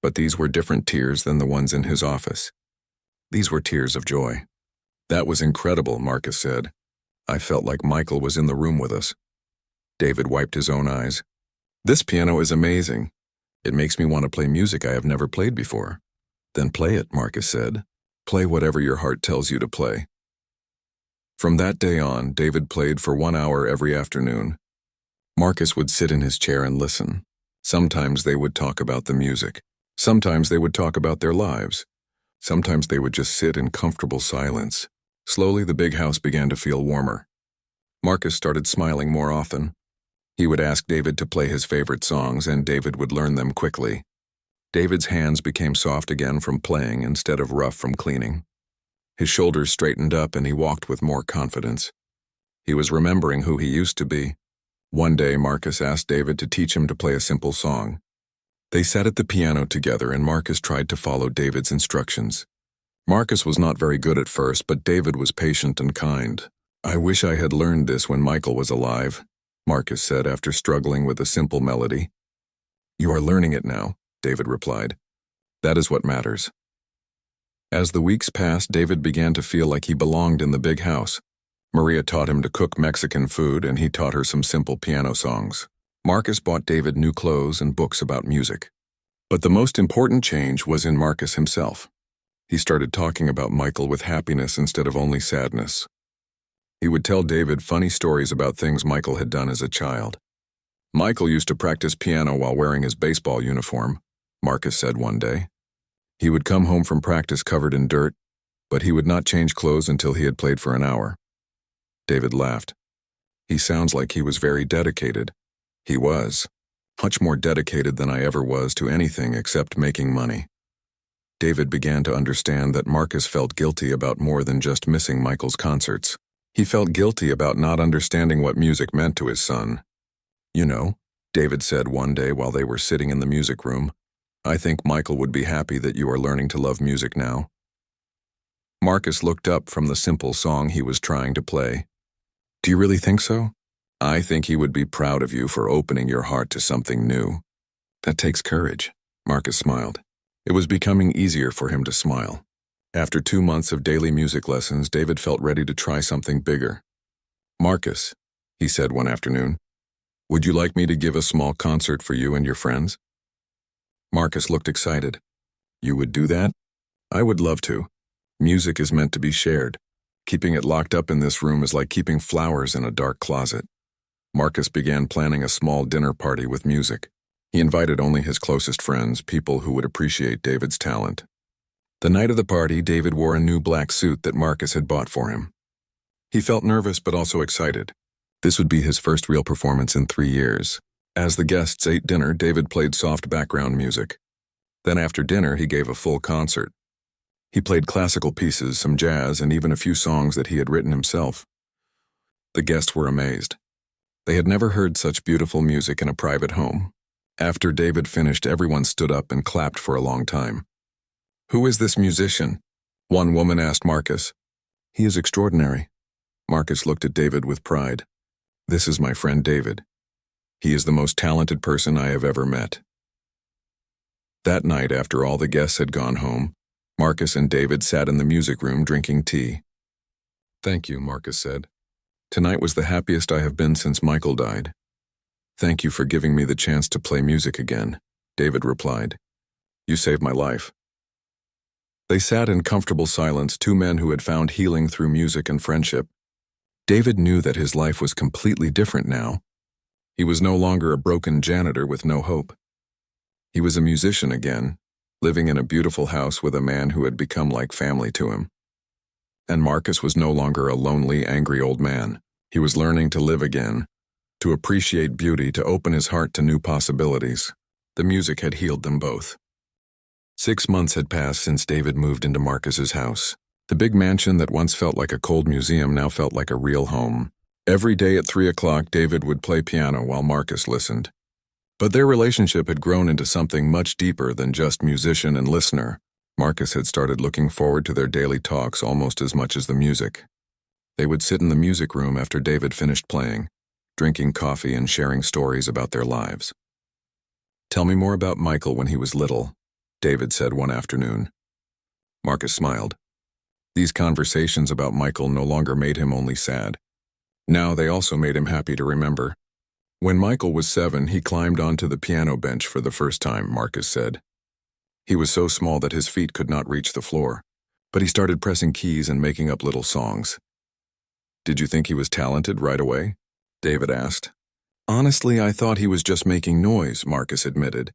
Speaker 1: But these were different tears than the ones in his office. These were tears of joy. That was incredible, Marcus said. I felt like Michael was in the room with us. David wiped his own eyes. This piano is amazing. It makes me want to play music I have never played before. Then play it, Marcus said. Play whatever your heart tells you to play. From that day on, David played for 1 hour every afternoon. Marcus would sit in his chair and listen. Sometimes they would talk about the music. Sometimes they would talk about their lives. Sometimes they would just sit in comfortable silence. Slowly, the big house began to feel warmer. Marcus started smiling more often. He would ask David to play his favorite songs, and David would learn them quickly. David's hands became soft again from playing instead of rough from cleaning. His shoulders straightened up and he walked with more confidence. He was remembering who he used to be. One day, Marcus asked David to teach him to play a simple song. They sat at the piano together and Marcus tried to follow David's instructions. Marcus was not very good at first, but David was patient and kind. I wish I had learned this when Michael was alive, Marcus said after struggling with a simple melody. You are learning it now, David replied. That is what matters. As the weeks passed, David began to feel like he belonged in the big house. Maria taught him to cook Mexican food and he taught her some simple piano songs. Marcus bought David new clothes and books about music. But the most important change was in Marcus himself. He started talking about Michael with happiness instead of only sadness. He would tell David funny stories about things Michael had done as a child. Michael used to practice piano while wearing his baseball uniform, Marcus said one day. He would come home from practice covered in dirt, but he would not change clothes until he had played for an hour. David laughed. He sounds like he was very dedicated. He was. Much more dedicated than I ever was to anything except making money. David began to understand that Marcus felt guilty about more than just missing Michael's concerts. He felt guilty about not understanding what music meant to his son. You know, David said one day while they were sitting in the music room, I think Michael would be happy that you are learning to love music now. Marcus looked up from the simple song he was trying to play. Do you really think so? I think he would be proud of you for opening your heart to something new. That takes courage, Marcus smiled. It was becoming easier for him to smile. After 2 months of daily music lessons, David felt ready to try something bigger. Marcus, he said one afternoon, would you like me to give a small concert for you and your friends? Marcus looked excited. You would do that? I would love to. Music is meant to be shared. Keeping it locked up in this room is like keeping flowers in a dark closet. Marcus began planning a small dinner party with music. He invited only his closest friends, people who would appreciate David's talent. The night of the party, David wore a new black suit that Marcus had bought for him. He felt nervous but also excited. This would be his first real performance in 3 years. As the guests ate dinner, David played soft background music. Then after dinner, he gave a full concert. He played classical pieces, some jazz, and even a few songs that he had written himself. The guests were amazed. They had never heard such beautiful music in a private home. After David finished, everyone stood up and clapped for a long time. "Who is this musician?" one woman asked Marcus. "He is extraordinary." Marcus looked at David with pride. "This is my friend David. He is the most talented person I have ever met." That night, after all the guests had gone home, Marcus and David sat in the music room drinking tea. "Thank you," Marcus said. "Tonight was the happiest I have been since Michael died." "Thank you for giving me the chance to play music again," David replied. "You saved my life." They sat in comfortable silence, two men who had found healing through music and friendship. David knew that his life was completely different now. He was no longer a broken janitor with no hope. He was a musician again, living in a beautiful house with a man who had become like family to him. And Marcus was no longer a lonely, angry old man. He was learning to live again, to appreciate beauty, to open his heart to new possibilities. The music had healed them both. 6 months had passed since David moved into Marcus's house. The big mansion that once felt like a cold museum now felt like a real home. Every day at 3 o'clock, David would play piano while Marcus listened. But their relationship had grown into something much deeper than just musician and listener. Marcus had started looking forward to their daily talks almost as much as the music. They would sit in the music room after David finished playing, drinking coffee and sharing stories about their lives. "Tell me more about Michael when he was little," David said one afternoon. Marcus smiled. These conversations about Michael no longer made him only sad. Now they also made him happy to remember. "When Michael was 7, he climbed onto the piano bench for the first time," Marcus said. "He was so small that his feet could not reach the floor, but he started pressing keys and making up little songs." "Did you think he was talented right away?" David asked. "Honestly, I thought he was just making noise," Marcus admitted.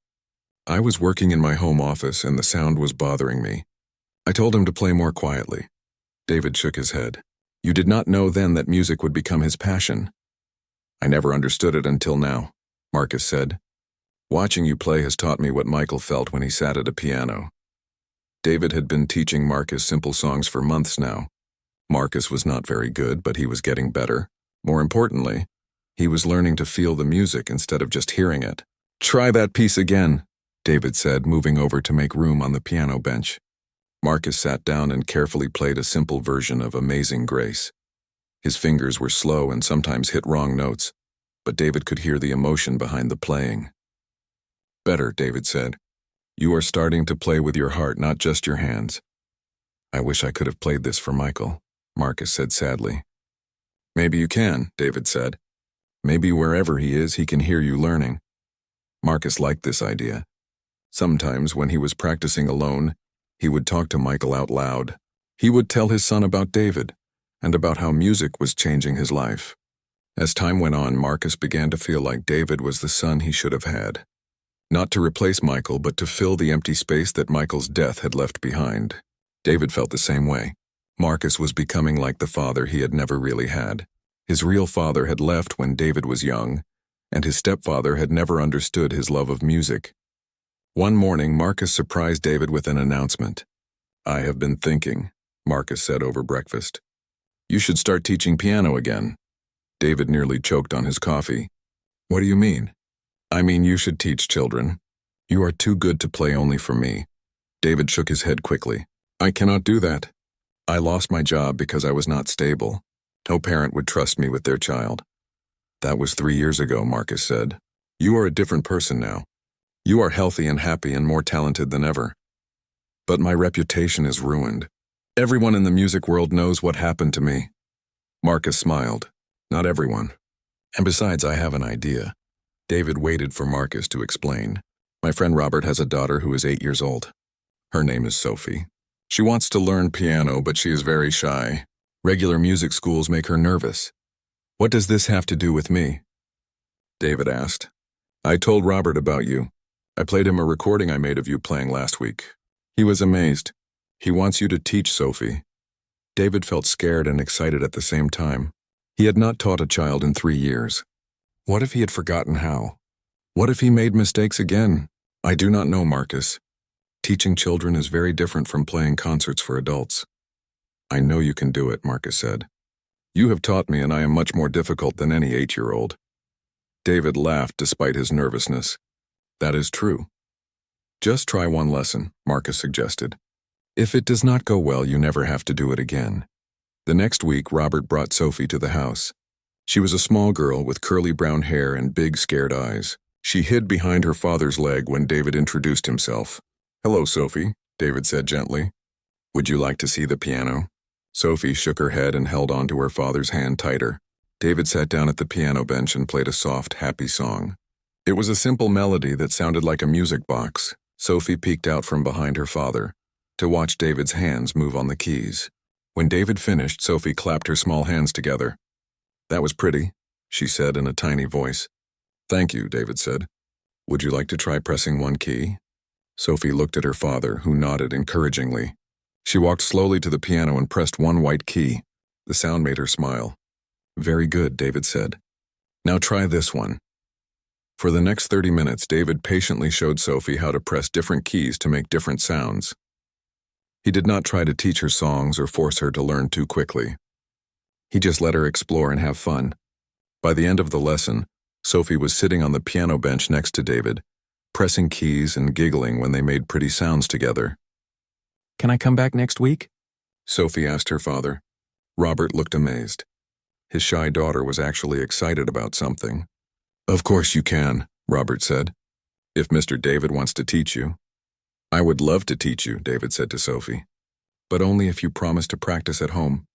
Speaker 1: "I was working in my home office and the sound was bothering me. I told him to play more quietly." David shook his head. "You did not know then that music would become his passion." "I never understood it until now," Marcus said. "Watching you play has taught me what Michael felt when he sat at a piano." David had been teaching Marcus simple songs for months now. Marcus was not very good, but he was getting better. More importantly, he was learning to feel the music instead of just hearing it. "Try that piece again," David said, moving over to make room on the piano bench. Marcus sat down and carefully played a simple version of Amazing Grace. His fingers were slow and sometimes hit wrong notes, but David could hear the emotion behind the playing. "Better," David said. "You are starting to play with your heart, not just your hands." "I wish I could have played this for Michael," Marcus said sadly. "Maybe you can," David said. "Maybe wherever he is, he can hear you learning." Marcus liked this idea. Sometimes, when he was practicing alone, he would talk to Michael out loud. He would tell his son about David and about how music was changing his life. As time went on, Marcus began to feel like David was the son he should have had. Not to replace Michael, but to fill the empty space that Michael's death had left behind. David felt the same way. Marcus was becoming like the father he had never really had. His real father had left when David was young, and his stepfather had never understood his love of music. One morning, Marcus surprised David with an announcement. "I have been thinking," Marcus said over breakfast. "You should start teaching piano again." David nearly choked on his coffee. "What do you mean?" "I mean you should teach children. You are too good to play only for me." David shook his head quickly. "I cannot do that. I lost my job because I was not stable. No parent would trust me with their child." "That was 3 years ago," Marcus said. "You are a different person now. You are healthy and happy and more talented than ever." "But my reputation is ruined. Everyone in the music world knows what happened to me." Marcus smiled. "Not everyone. And besides, I have an idea." David waited for Marcus to explain. "My friend Robert has a daughter who is 8 years old. Her name is Sophie. She wants to learn piano, but she is very shy. Regular music schools make her nervous. What does this have to do with me?" David asked. "I told Robert about you. I played him a recording I made of you playing last week. He was amazed. He wants you to teach Sophie." David felt scared and excited at the same time. He had not taught a child in 3 years. What if he had forgotten how? What if he made mistakes again? I do not know, Marcus. Teaching children is very different from playing concerts for adults. I know you can do it, Marcus said. You have taught me, and I am much more difficult than any 8-year-old. David laughed despite his nervousness. That is true. Just try one lesson, Marcus suggested. If it does not go well, you never have to do it again. The next week, Robert brought Sophie to the house. She was a small girl with curly brown hair and big, scared eyes. She hid behind her father's leg when David introduced himself. Hello, Sophie, David said gently. Would you like to see the piano? Sophie shook her head and held onto her father's hand tighter. David sat down at the piano bench and played a soft, happy song. It was a simple melody that sounded like a music box. Sophie peeked out from behind her father to watch David's hands move on the keys. When David finished, Sophie clapped her small hands together. That was pretty, she said in a tiny voice. Thank you, David said. Would you like to try pressing one key? Sophie looked at her father, who nodded encouragingly. She walked slowly to the piano and pressed one white key. The sound made her smile. Very good, David said. Now try this one. For the next 30 minutes, David patiently showed Sophie how to press different keys to make different sounds. He did not try to teach her songs or force her to learn too quickly. He just let her explore and have fun. By the end of the lesson, Sophie was sitting on the piano bench next to David, pressing keys and giggling when they made pretty sounds together.
Speaker 2: Can I come back next week?
Speaker 1: Sophie asked her father. Robert looked amazed. His shy daughter was actually excited about something. Of course you can, Robert said. If Mr. David wants to teach you. I would love to teach you, David said to Sophie. But only if you promise to practice at home.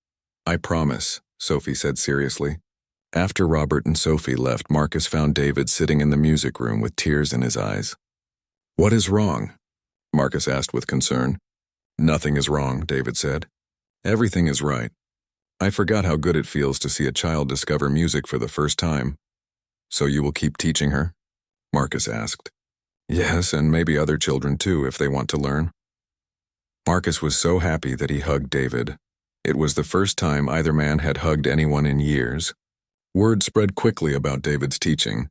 Speaker 1: I promise, Sophie said seriously. After Robert and Sophie left, Marcus found David sitting in the music room with tears in his eyes. What is wrong? Marcus asked with concern. Nothing is wrong, David said. Everything is right. I forgot how good it feels to see a child discover music for the first time. So you will keep teaching her? Marcus asked. Yes, and maybe other children too, if they want to learn. Marcus was so happy that he hugged David. It was the first time either man had hugged anyone in years. Word spread quickly about David's teaching.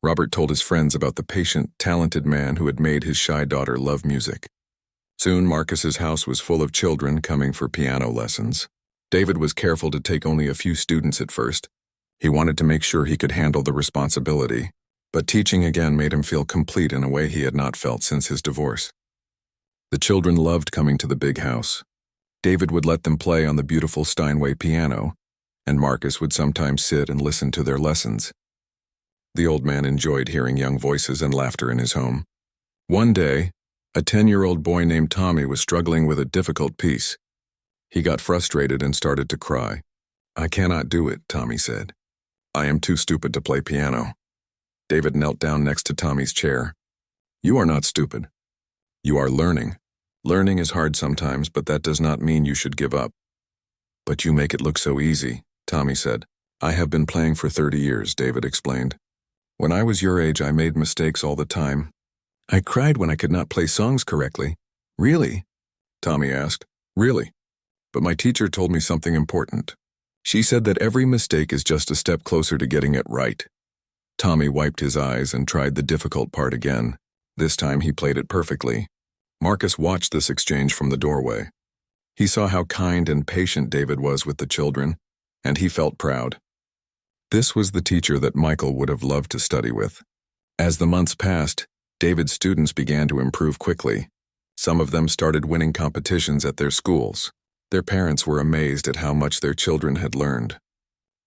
Speaker 1: Robert told his friends about the patient, talented man who had made his shy daughter love music. Soon, Marcus's house was full of children coming for piano lessons. David was careful to take only a few students at first. He wanted to make sure he could handle the responsibility, but teaching again made him feel complete in a way he had not felt since his divorce. The children loved coming to the big house. David would let them play on the beautiful Steinway piano, and Marcus would sometimes sit and listen to their lessons. The old man enjoyed hearing young voices and laughter in his home. One day, a 10-year-old boy named Tommy was struggling with a difficult piece. He got frustrated and started to cry. I cannot do it, Tommy said. I am too stupid to play piano. David knelt down next to Tommy's chair. You are not stupid. You are learning. Learning is hard sometimes, but that does not mean you should give up. But you make it look so easy, Tommy said. I have been playing for 30 years, David explained. When I was your age, I made mistakes all the time. I cried when I could not play songs correctly. Really? Tommy asked. Really? But my teacher told me something important. She said that every mistake is just a step closer to getting it right. Tommy wiped his eyes and tried the difficult part again. This time he played it perfectly. Marcus watched this exchange from the doorway. He saw how kind and patient David was with the children, and he felt proud. This was the teacher that Michael would have loved to study with. As the months passed, David's students began to improve quickly. Some of them started winning competitions at their schools. Their parents were amazed at how much their children had learned.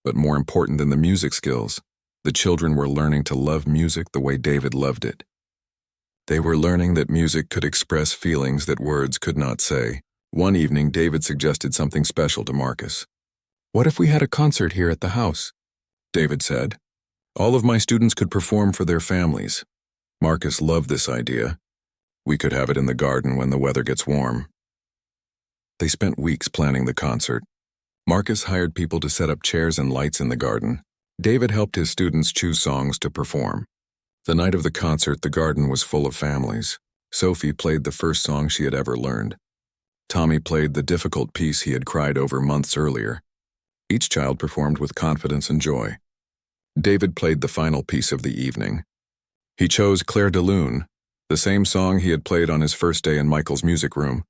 Speaker 1: But more important than the music skills, the children were learning to love music the way David loved it. They were learning that music could express feelings that words could not say. One evening, David suggested something special to Marcus. What if we had a concert here at the house? David said. All of my students could perform for their families. Marcus loved this idea. We could have it in the garden when the weather gets warm. They spent weeks planning the concert. Marcus hired people to set up chairs and lights in the garden. David helped his students choose songs to perform. The night of the concert, the garden was full of families. Sophie played the first song she had ever learned. Tommy played the difficult piece he had cried over months earlier. Each child performed with confidence and joy. David played the final piece of the evening. He chose Clair de Lune, the same song he had played on his first day in Michael's music room.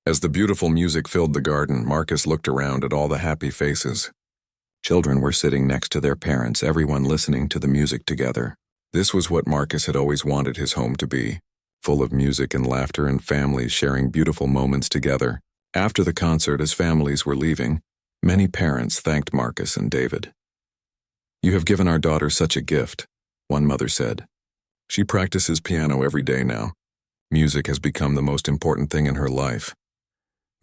Speaker 1: As the beautiful music filled the garden, Marcus looked around at all the happy faces. Children were sitting next to their parents, everyone listening to the music together. This was what Marcus had always wanted his home to be, full of music and laughter and families sharing beautiful moments together. After the concert, as families were leaving, many parents thanked Marcus and David. "You have given our daughter such a gift," one mother said. "She practices piano every day now. Music has become the most important thing in her life.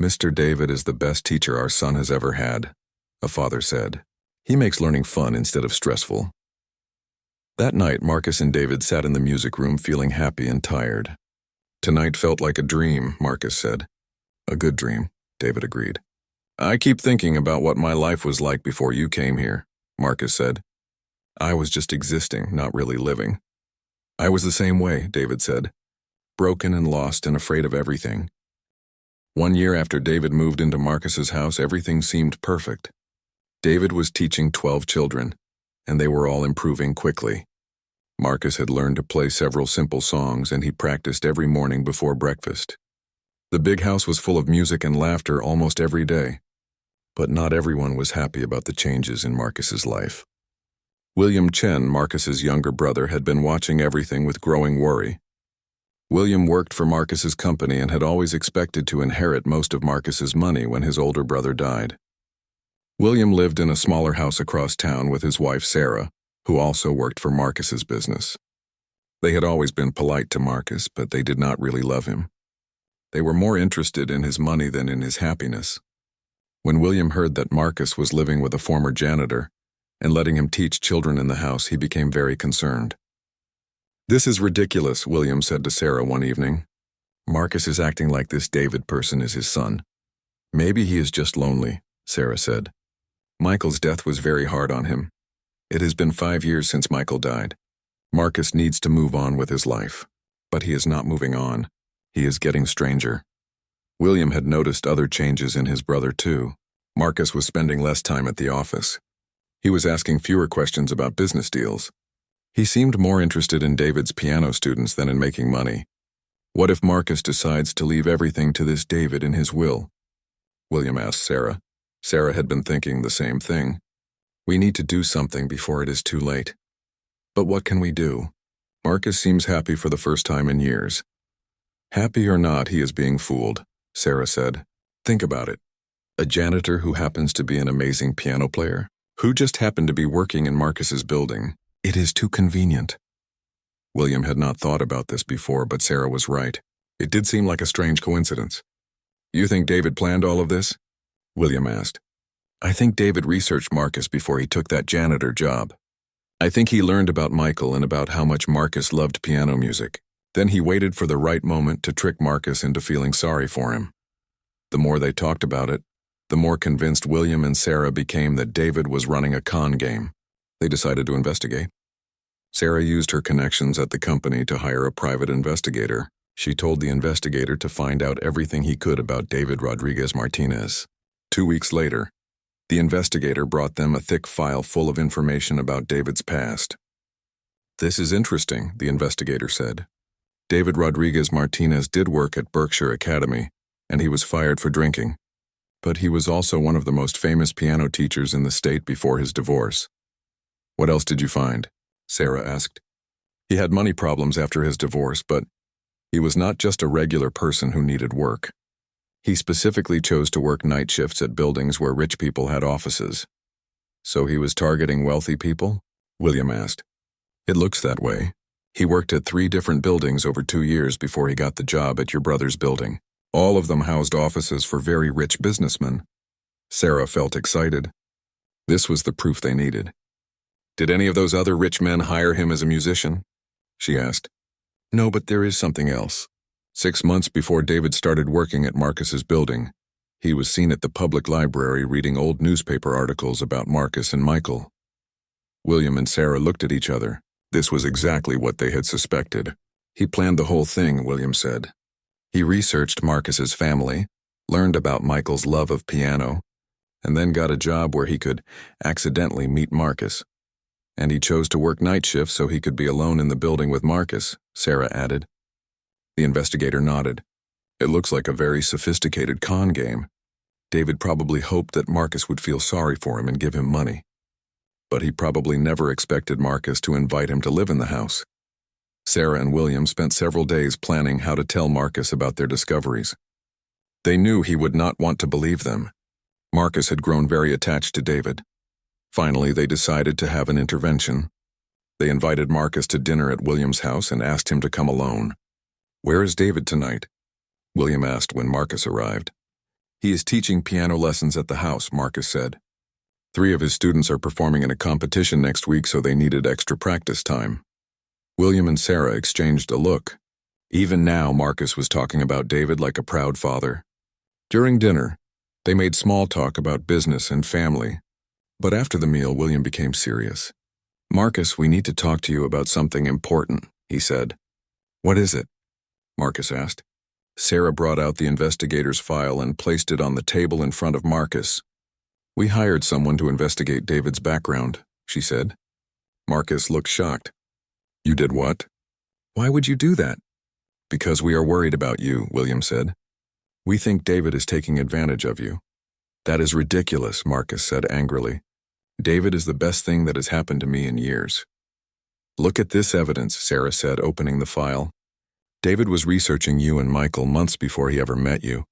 Speaker 1: Mr. David is the best teacher our son has ever had," a father said. "He makes learning fun instead of stressful." That night, Marcus and David sat in the music room feeling happy and tired. "Tonight felt like a dream," Marcus said. "A good dream," David agreed. "I keep thinking about what my life was like before you came here," Marcus said. "I was just existing, not really living." "I was the same way," David said. "Broken and lost and afraid of everything." 1 year after David moved into Marcus's house, everything seemed perfect. David was teaching 12 children, and they were all improving quickly. Marcus had learned to play several simple songs, and he practiced every morning before breakfast. The big house was full of music and laughter almost every day. But not everyone was happy about the changes in Marcus's life. William Chen, Marcus's younger brother, had been watching everything with growing worry. William worked for Marcus's company and had always expected to inherit most of Marcus's money when his older brother died. William lived in a smaller house across town with his wife Sarah, who also worked for Marcus's business. They had always been polite to Marcus, but they did not really love him. They were more interested in his money than in his happiness. When William heard that Marcus was living with a former janitor and letting him teach children in the house, he became very concerned. "This is ridiculous," William said to Sarah one evening. "Marcus is acting like this David person is his son. Maybe he is just lonely," Sarah said. "Michael's death was very hard on him. It has been 5 years since Michael died. Marcus needs to move on with his life. But he is not moving on. He is getting stranger." William had noticed other changes in his brother too. Marcus was spending less time at the office. He was asking fewer questions about business deals. He seemed more interested in David's piano students than in making money. What if Marcus decides to leave everything to this David in his will? William asked Sarah. Sarah had been thinking the same thing. "We need to do something before it is too late." "But what can we do? Marcus seems happy for the first time in years." "Happy or not, he is being fooled," Sarah said. "Think about it. A janitor who happens to be an amazing piano player, who just happened to be working in Marcus's building. It is too convenient." William had not thought about this before, but Sarah was right. It did seem like a strange coincidence. "You think David planned all of this?" William asked. "I think David researched Marcus before he took that janitor job. I think he learned about Michael and about how much Marcus loved piano music. Then he waited for the right moment to trick Marcus into feeling sorry for him." The more they talked about it, the more convinced William and Sarah became that David was running a con game. They decided to investigate. Sarah used her connections at the company to hire a private investigator. She told the investigator to find out everything he could about David Rodriguez Martinez. 2 weeks later, the investigator brought them a thick file full of information about David's past. "This is interesting," the investigator said. "David Rodriguez Martinez did work at Berkshire Academy, and he was fired for drinking. But he was also one of the most famous piano teachers in the state before his divorce." "What else did you find?" Sarah asked. "He had money problems after his divorce, but he was not just a regular person who needed work. He specifically chose to work night shifts at buildings where rich people had offices." "So he was targeting wealthy people?" William asked. "It looks that way. He worked at 3 different buildings over 2 years before he got the job at your brother's building. All of them housed offices for very rich businessmen." Sarah felt excited. This was the proof they needed. "Did any of those other rich men hire him as a musician?" she asked. "No, but there is something else. 6 months before David started working at Marcus's building, he was seen at the public library reading old newspaper articles about Marcus and Michael." William and Sarah looked at each other. This was exactly what they had suspected. "He planned the whole thing," William said. "He researched Marcus's family, learned about Michael's love of piano, and then got a job where he could accidentally meet Marcus. And he chose to work night shifts so he could be alone in the building with Marcus, Sarah added. The investigator nodded. It looks like a very sophisticated con game. David probably hoped that Marcus would feel sorry for him and give him money. But he probably never expected Marcus to invite him to live in the house. Sarah and William spent several days planning how to tell Marcus about their discoveries. They knew he would not want to believe them. Marcus had grown very attached to David. Finally, they decided to have an intervention. They invited Marcus to dinner at William's house and asked him to come alone. "Where is David tonight?" William asked when Marcus arrived. "He is teaching piano lessons at the house," Marcus said. 3 of his students are performing in a competition next week, so they needed extra practice time. William and Sarah exchanged a look. Even now, Marcus was talking about David like a proud father. During dinner, they made small talk about business and family. But after the meal, William became serious. "Marcus, we need to talk to you about something important," he said. "What is it?" Marcus asked. Sarah brought out the investigator's file and placed it on the table in front of Marcus. "We hired someone to investigate David's background," she said. Marcus looked shocked. "You did what?" "Why would you do that?" "Because we are worried about you," William said. "We think David is taking advantage of you." "That is ridiculous," Marcus said angrily. "David is the best thing that has happened to me in years." "Look at this evidence," Sarah said, opening the file. "David was researching you and Michael months before he ever met you.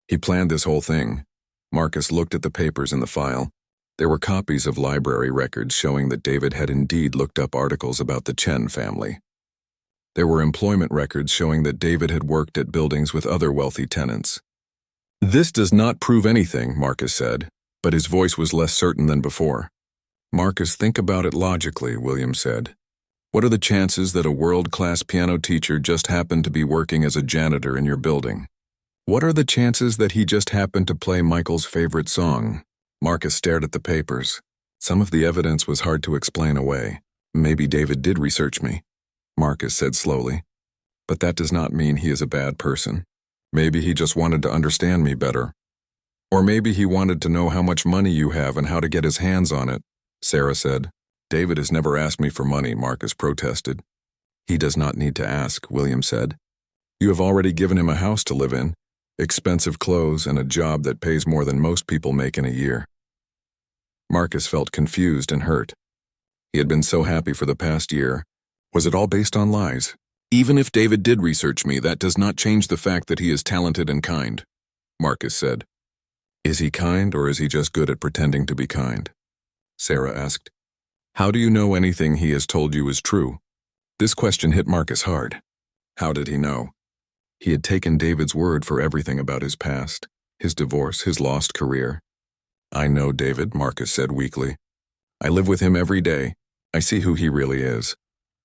Speaker 1: He planned this whole thing." Marcus looked at the papers in the file. There were copies of library records showing that David had indeed looked up articles about the Chen family. There were employment records showing that David had worked at buildings with other wealthy tenants. "This does not prove anything," Marcus said, but his voice was less certain than before. "Marcus, think about it logically," William said. "What are the chances that a world-class piano teacher just happened to be working as a janitor in your building? What are the chances that he just happened to play Michael's favorite song?" Marcus stared at the papers. Some of the evidence was hard to explain away. "Maybe David did research me," Marcus said slowly. "But that does not mean he is a bad person. Maybe he just wanted to understand me better. Or maybe he wanted to know how much money you have and how to get his hands on it," Sarah said. "David has never asked me for money," Marcus protested. "He does not need to ask," William said. "You have already given him a house to live in, expensive clothes, and a job that pays more than most people make in a year." Marcus felt confused and hurt. He had been so happy for the past year. Was it all based on lies? "Even if David did research me, that does not change the fact that he is talented and kind," Marcus said. "Is he kind, or is he just good at pretending to be kind?" Sarah asked. "How do you know anything he has told you is true?" This question hit Marcus hard. How did he know? He had taken David's word for everything about his past, his divorce, his lost career. "I know David," Marcus said weakly. "I live with him every day. I see who he really is."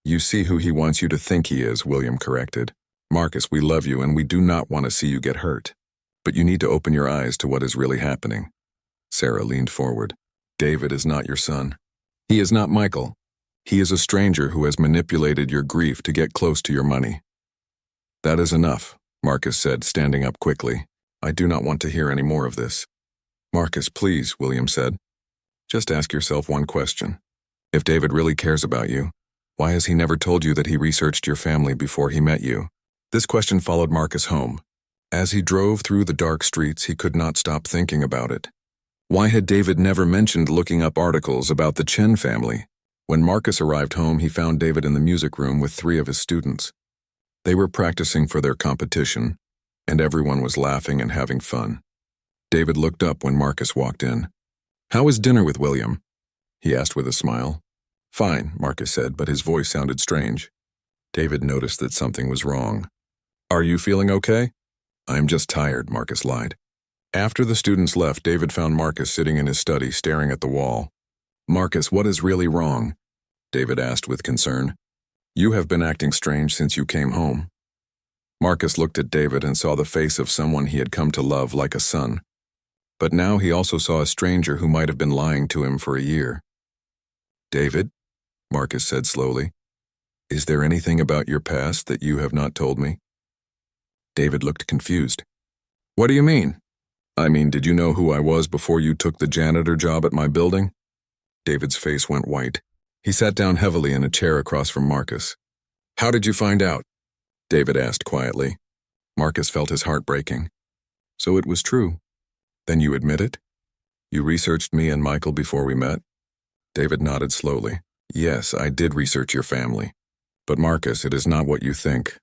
Speaker 1: "You see who he wants you to think he is," William corrected. "Marcus, we love you and we do not want to see you get hurt. But you need to open your eyes to what is really happening." Sarah leaned forward. "David is not your son. He is not Michael. He is a stranger who has manipulated your grief to get close to your money." "That is enough," Marcus said, standing up quickly. "I do not want to hear any more of this." "Marcus, please," William said. "Just ask yourself one question. If David really cares about you, why has he never told you that he researched your family before he met you?" This question followed Marcus home. As he drove through the dark streets, he could not stop thinking about it. Why had David never mentioned looking up articles about the Chen family? When Marcus arrived home, he found David in the music room with 3 of his students. They were practicing for their competition, and everyone was laughing and having fun. David looked up when Marcus walked in. "How was dinner with William?" he asked with a smile. "Fine," Marcus said, but his voice sounded strange. David noticed that something was wrong. "Are you feeling okay?" "I'm just tired," Marcus lied. After the students left, David found Marcus sitting in his study staring at the wall. "Marcus, what is really wrong?" David asked with concern. "You have been acting strange since you came home." Marcus looked at David and saw the face of someone he had come to love like a son. But now he also saw a stranger who might have been lying to him for a year. "David," Marcus said slowly, "is there anything about your past that you have not told me?" David looked confused. "What do you mean?" I mean, did you know who I was before you took the janitor job at my building? David's face went white. He sat down heavily in a chair across from Marcus. How did you find out? David asked quietly. Marcus felt his heart breaking. So it was true. Then you admit it? You researched me and Michael before we met? David nodded slowly. Yes, I did research your family. But Marcus, it is not what you think.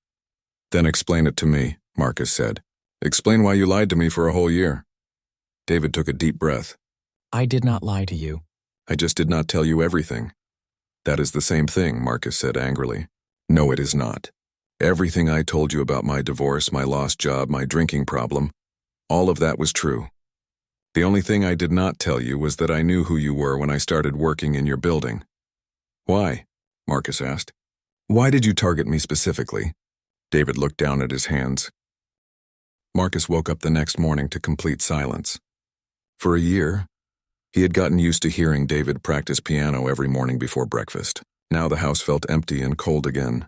Speaker 1: Then explain it to me, Marcus said. Explain why you lied to me for a whole year. David took a deep breath.
Speaker 2: I did not lie to you.
Speaker 1: I just did not tell you everything. That is the same thing, Marcus said angrily. No, it is not. Everything I told you about my divorce, my lost job, my drinking problem, all of that was true. The only thing I did not tell you was that I knew who you were when I started working in your building. Why? Marcus asked. Why did you target me specifically? David looked down at his hands. Marcus woke up the next morning to complete silence. For a year, he had gotten used to hearing David practice piano every morning before breakfast. Now the house felt empty and cold again,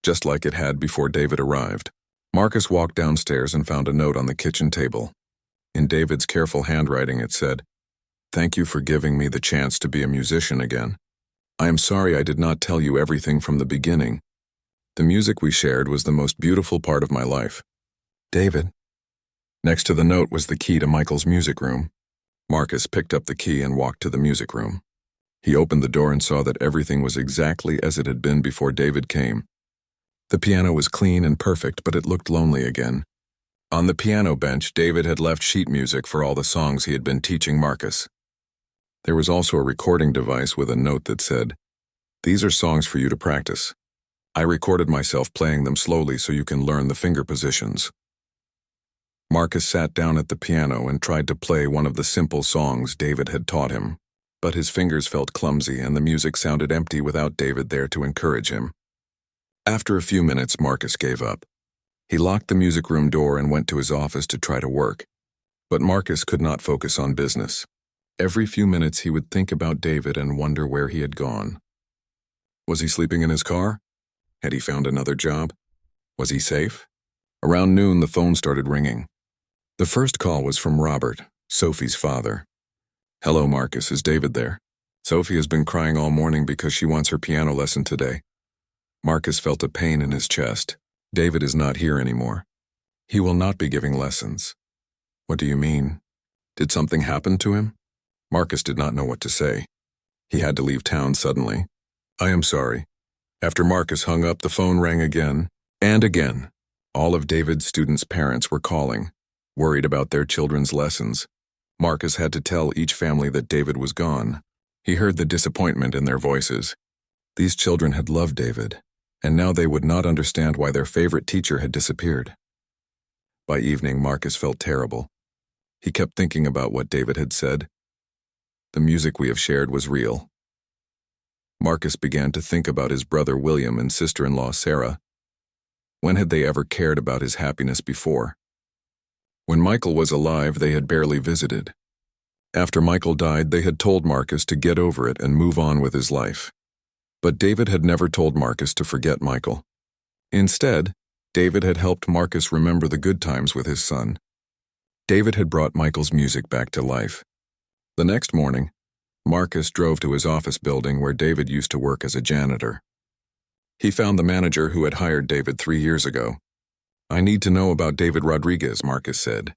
Speaker 1: just like it had before David arrived. Marcus walked downstairs and found a note on the kitchen table. In David's careful handwriting it said, "Thank you for giving me the chance to be a musician again. I am sorry I did not tell you everything from the beginning. The music we shared was the most beautiful part of my life. David." Next to the note was the key to Michael's music room. Marcus picked up the key and walked to the music room. He opened the door and saw that everything was exactly as it had been before David came. The piano was clean and perfect, but it looked lonely again. On the piano bench, David had left sheet music for all the songs he had been teaching Marcus. There was also a recording device with a note that said, "These are songs for you to practice. I recorded myself playing them slowly so you can learn the finger positions." Marcus sat down at the piano and tried to play one of the simple songs David had taught him, but his fingers felt clumsy and the music sounded empty without David there to encourage him. After a few minutes, Marcus gave up. He locked the music room door and went to his office to try to work. But Marcus could not focus on business. Every few minutes he would think about David and wonder where he had gone. Was he sleeping in his car? Had he found another job? Was he safe? Around noon, the phone started ringing. The first call was from Robert, Sophie's father. "Hello, Marcus, is David there? Sophie has been crying all morning because she wants her piano lesson today." Marcus felt a pain in his chest. David is not here anymore. He will not be giving lessons. What do you mean? Did something happen to him? Marcus did not know what to say. He had to leave town suddenly. I am sorry. After Marcus hung up, the phone rang again and again. All of David's students' parents were calling, worried about their children's lessons. Marcus had to tell each family that David was gone. He heard the disappointment in their voices. These children had loved David, and now they would not understand why their favorite teacher had disappeared. By evening, Marcus felt terrible. He kept thinking about what David had said. The music we have shared was real. Marcus began to think about his brother William and sister-in-law Sarah. When had they ever cared about his happiness before? When Michael was alive, they had barely visited. After Michael died, they had told Marcus to get over it and move on with his life. But David had never told Marcus to forget Michael. Instead, David had helped Marcus remember the good times with his son. David had brought Michael's music back to life. The next morning, Marcus drove to his office building where David used to work as a janitor. He found the manager who had hired David 3 years ago. I need to know about David Rodriguez, Marcus said.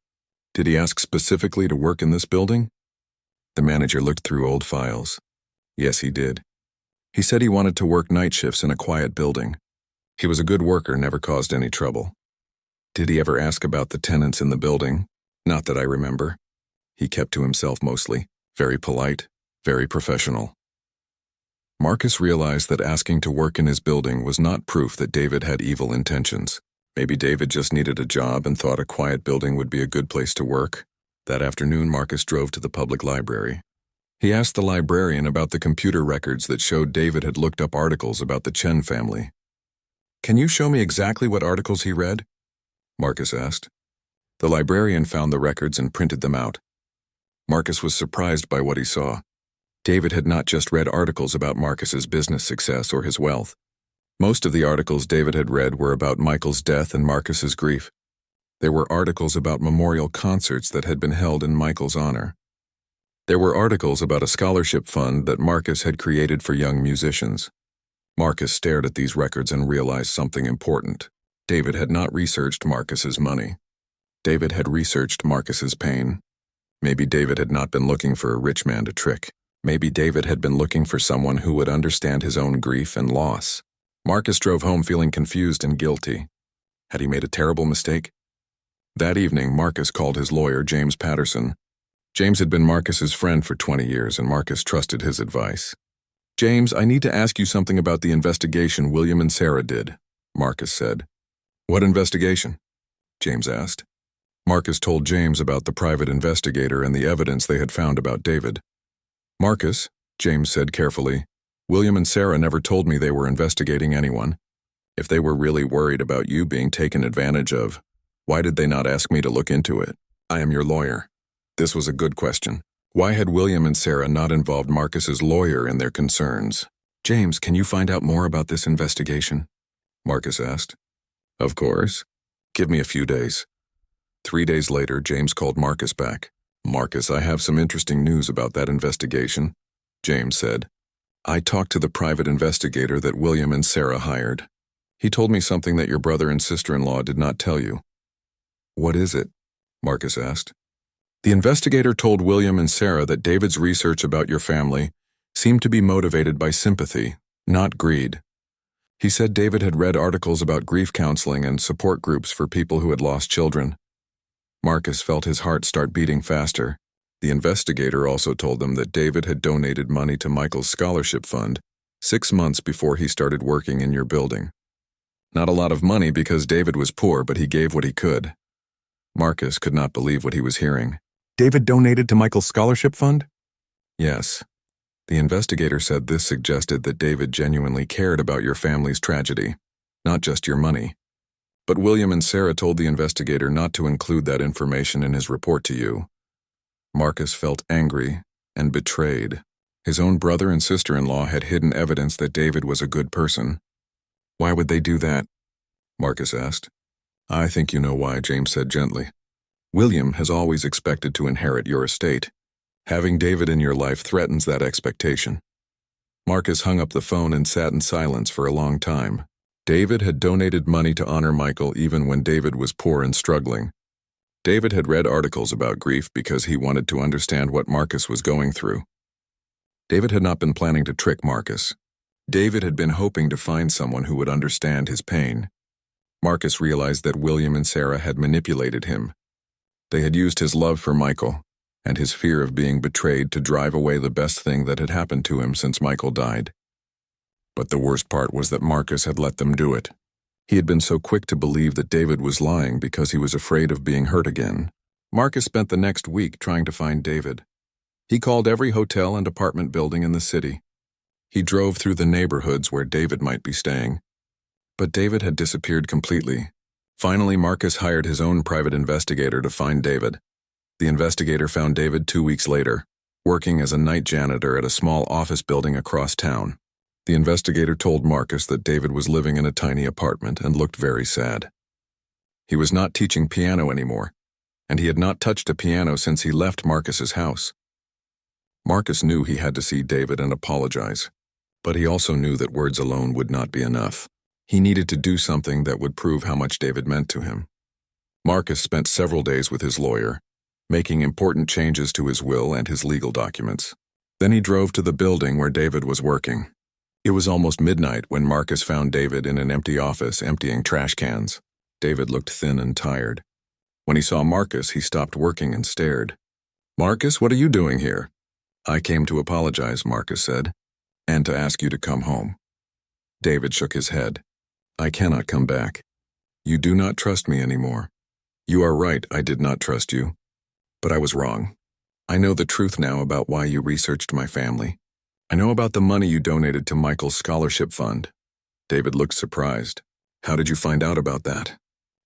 Speaker 1: Did he ask specifically to work in this building? The manager looked through old files. Yes, he did. He said he wanted to work night shifts in a quiet building. He was a good worker, never caused any trouble. Did he ever ask about the tenants in the building? Not that I remember. He kept to himself mostly, very polite, very professional. Marcus realized that asking to work in his building was not proof that David had evil intentions. Maybe David just needed a job and thought a quiet building would be a good place to work. That afternoon, Marcus drove to the public library. He asked the librarian about the computer records that showed David had looked up articles about the Chen family. Can you show me exactly what articles he read? Marcus asked. The librarian found the records and printed them out. Marcus was surprised by what he saw. David had not just read articles about Marcus's business success or his wealth. Most of the articles David had read were about Michael's death and Marcus's grief. There were articles about memorial concerts that had been held in Michael's honor. There were articles about a scholarship fund that Marcus had created for young musicians. Marcus stared at these records and realized something important. David had not researched Marcus's money. David had researched Marcus's pain. Maybe David had not been looking for a rich man to trick. Maybe David had been looking for someone who would understand his own grief and loss. Marcus drove home feeling confused and guilty. Had he made a terrible mistake? That evening, Marcus called his lawyer, James Patterson. James had been Marcus's friend for 20 years, and Marcus trusted his advice. "James, I need to ask you something about the investigation William and Sarah did," Marcus said. "What investigation?" James asked. Marcus told James about the private investigator and the evidence they had found about David. "Marcus," James said carefully, "William and Sarah never told me they were investigating anyone. If they were really worried about you being taken advantage of, why did they not ask me to look into it? I am your lawyer." This was a good question. Why had William and Sarah not involved Marcus's lawyer in their concerns? "James, can you find out more about this investigation?" Marcus asked. "Of course. Give me a few days." 3 days later, James called Marcus back. "Marcus, I have some interesting news about that investigation," James said. "I talked to the private investigator that William and Sarah hired. He told me something that your brother and sister-in-law did not tell you." "What is it?" Marcus asked. "The investigator told William and Sarah that David's research about your family seemed to be motivated by sympathy, not greed. He said David had read articles about grief counseling and support groups for people who had lost children." Marcus felt his heart start beating faster. The investigator also told them that David had donated money to Michael's scholarship fund 6 months before he started working in your building. Not a lot of money because David was poor, but he gave what he could. Marcus could not believe what he was hearing. "David donated to Michael's scholarship fund?" "Yes." The investigator said this suggested that David genuinely cared about your family's tragedy, not just your money. But William and Sarah told the investigator not to include that information in his report to you. Marcus felt angry and betrayed. His own brother and sister-in-law had hidden evidence that David was a good person. "Why would they do that?" Marcus asked. "I think you know why," James said gently. "William has always expected to inherit your estate. Having David in your life threatens that expectation." Marcus hung up the phone and sat in silence for a long time. David had donated money to honor Michael even when David was poor and struggling. David had read articles about grief because he wanted to understand what Marcus was going through. David had not been planning to trick Marcus. David had been hoping to find someone who would understand his pain. Marcus realized that William and Sarah had manipulated him. They had used his love for Michael and his fear of being betrayed to drive away the best thing that had happened to him since Michael died. But the worst part was that Marcus had let them do it. He had been so quick to believe that David was lying because he was afraid of being hurt again. Marcus spent the next week trying to find David. He called every hotel and apartment building in the city. He drove through the neighborhoods where David might be staying. But David had disappeared completely. Finally, Marcus hired his own private investigator to find David. The investigator found David 2 weeks later, working as a night janitor at a small office building across town. The investigator told Marcus that David was living in a tiny apartment and looked very sad. He was not teaching piano anymore, and he had not touched a piano since he left Marcus's house. Marcus knew he had to see David and apologize, but he also knew that words alone would not be enough. He needed to do something that would prove how much David meant to him. Marcus spent several days with his lawyer, making important changes to his will and his legal documents. Then he drove to the building where David was working. It was almost midnight when Marcus found David in an empty office emptying trash cans. David looked thin and tired. When he saw Marcus, he stopped working and stared. "Marcus, what are you doing here?" "I came to apologize," Marcus said, "and to ask you to come home." David shook his head. "I cannot come back. You do not trust me anymore. You are right, I did not trust you. But I was wrong. I know the truth now about why you researched my family. I know about the money you donated to Michael's scholarship fund." David looked surprised. "How did you find out about that?"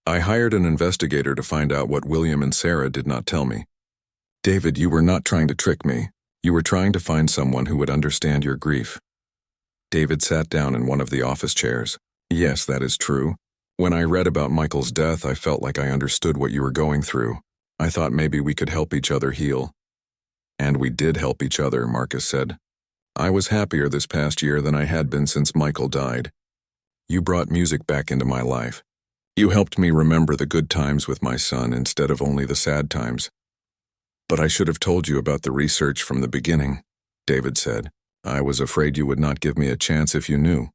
Speaker 1: "I hired an investigator to find out what William and Sarah did not tell me." "David, you were not trying to trick me. You were trying to find someone who would understand your grief." David sat down in one of the office chairs. "Yes, that is true. When I read about Michael's death, I felt like I understood what you were going through. I thought maybe we could help each other heal. And we did help each other, Marcus said. I was happier this past year than I had been since Michael died. You brought music back into my life. You helped me remember the good times with my son instead of only the sad times. But I should have told you about the research from the beginning, David said. I was afraid you would not give me a chance if you knew.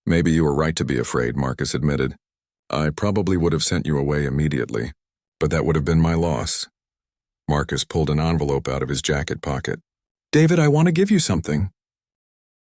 Speaker 1: Maybe you were right to be afraid, Marcus admitted. I probably would have sent you away immediately, but that would have been my loss. Marcus pulled an envelope out of his jacket pocket. David, I want to give you something.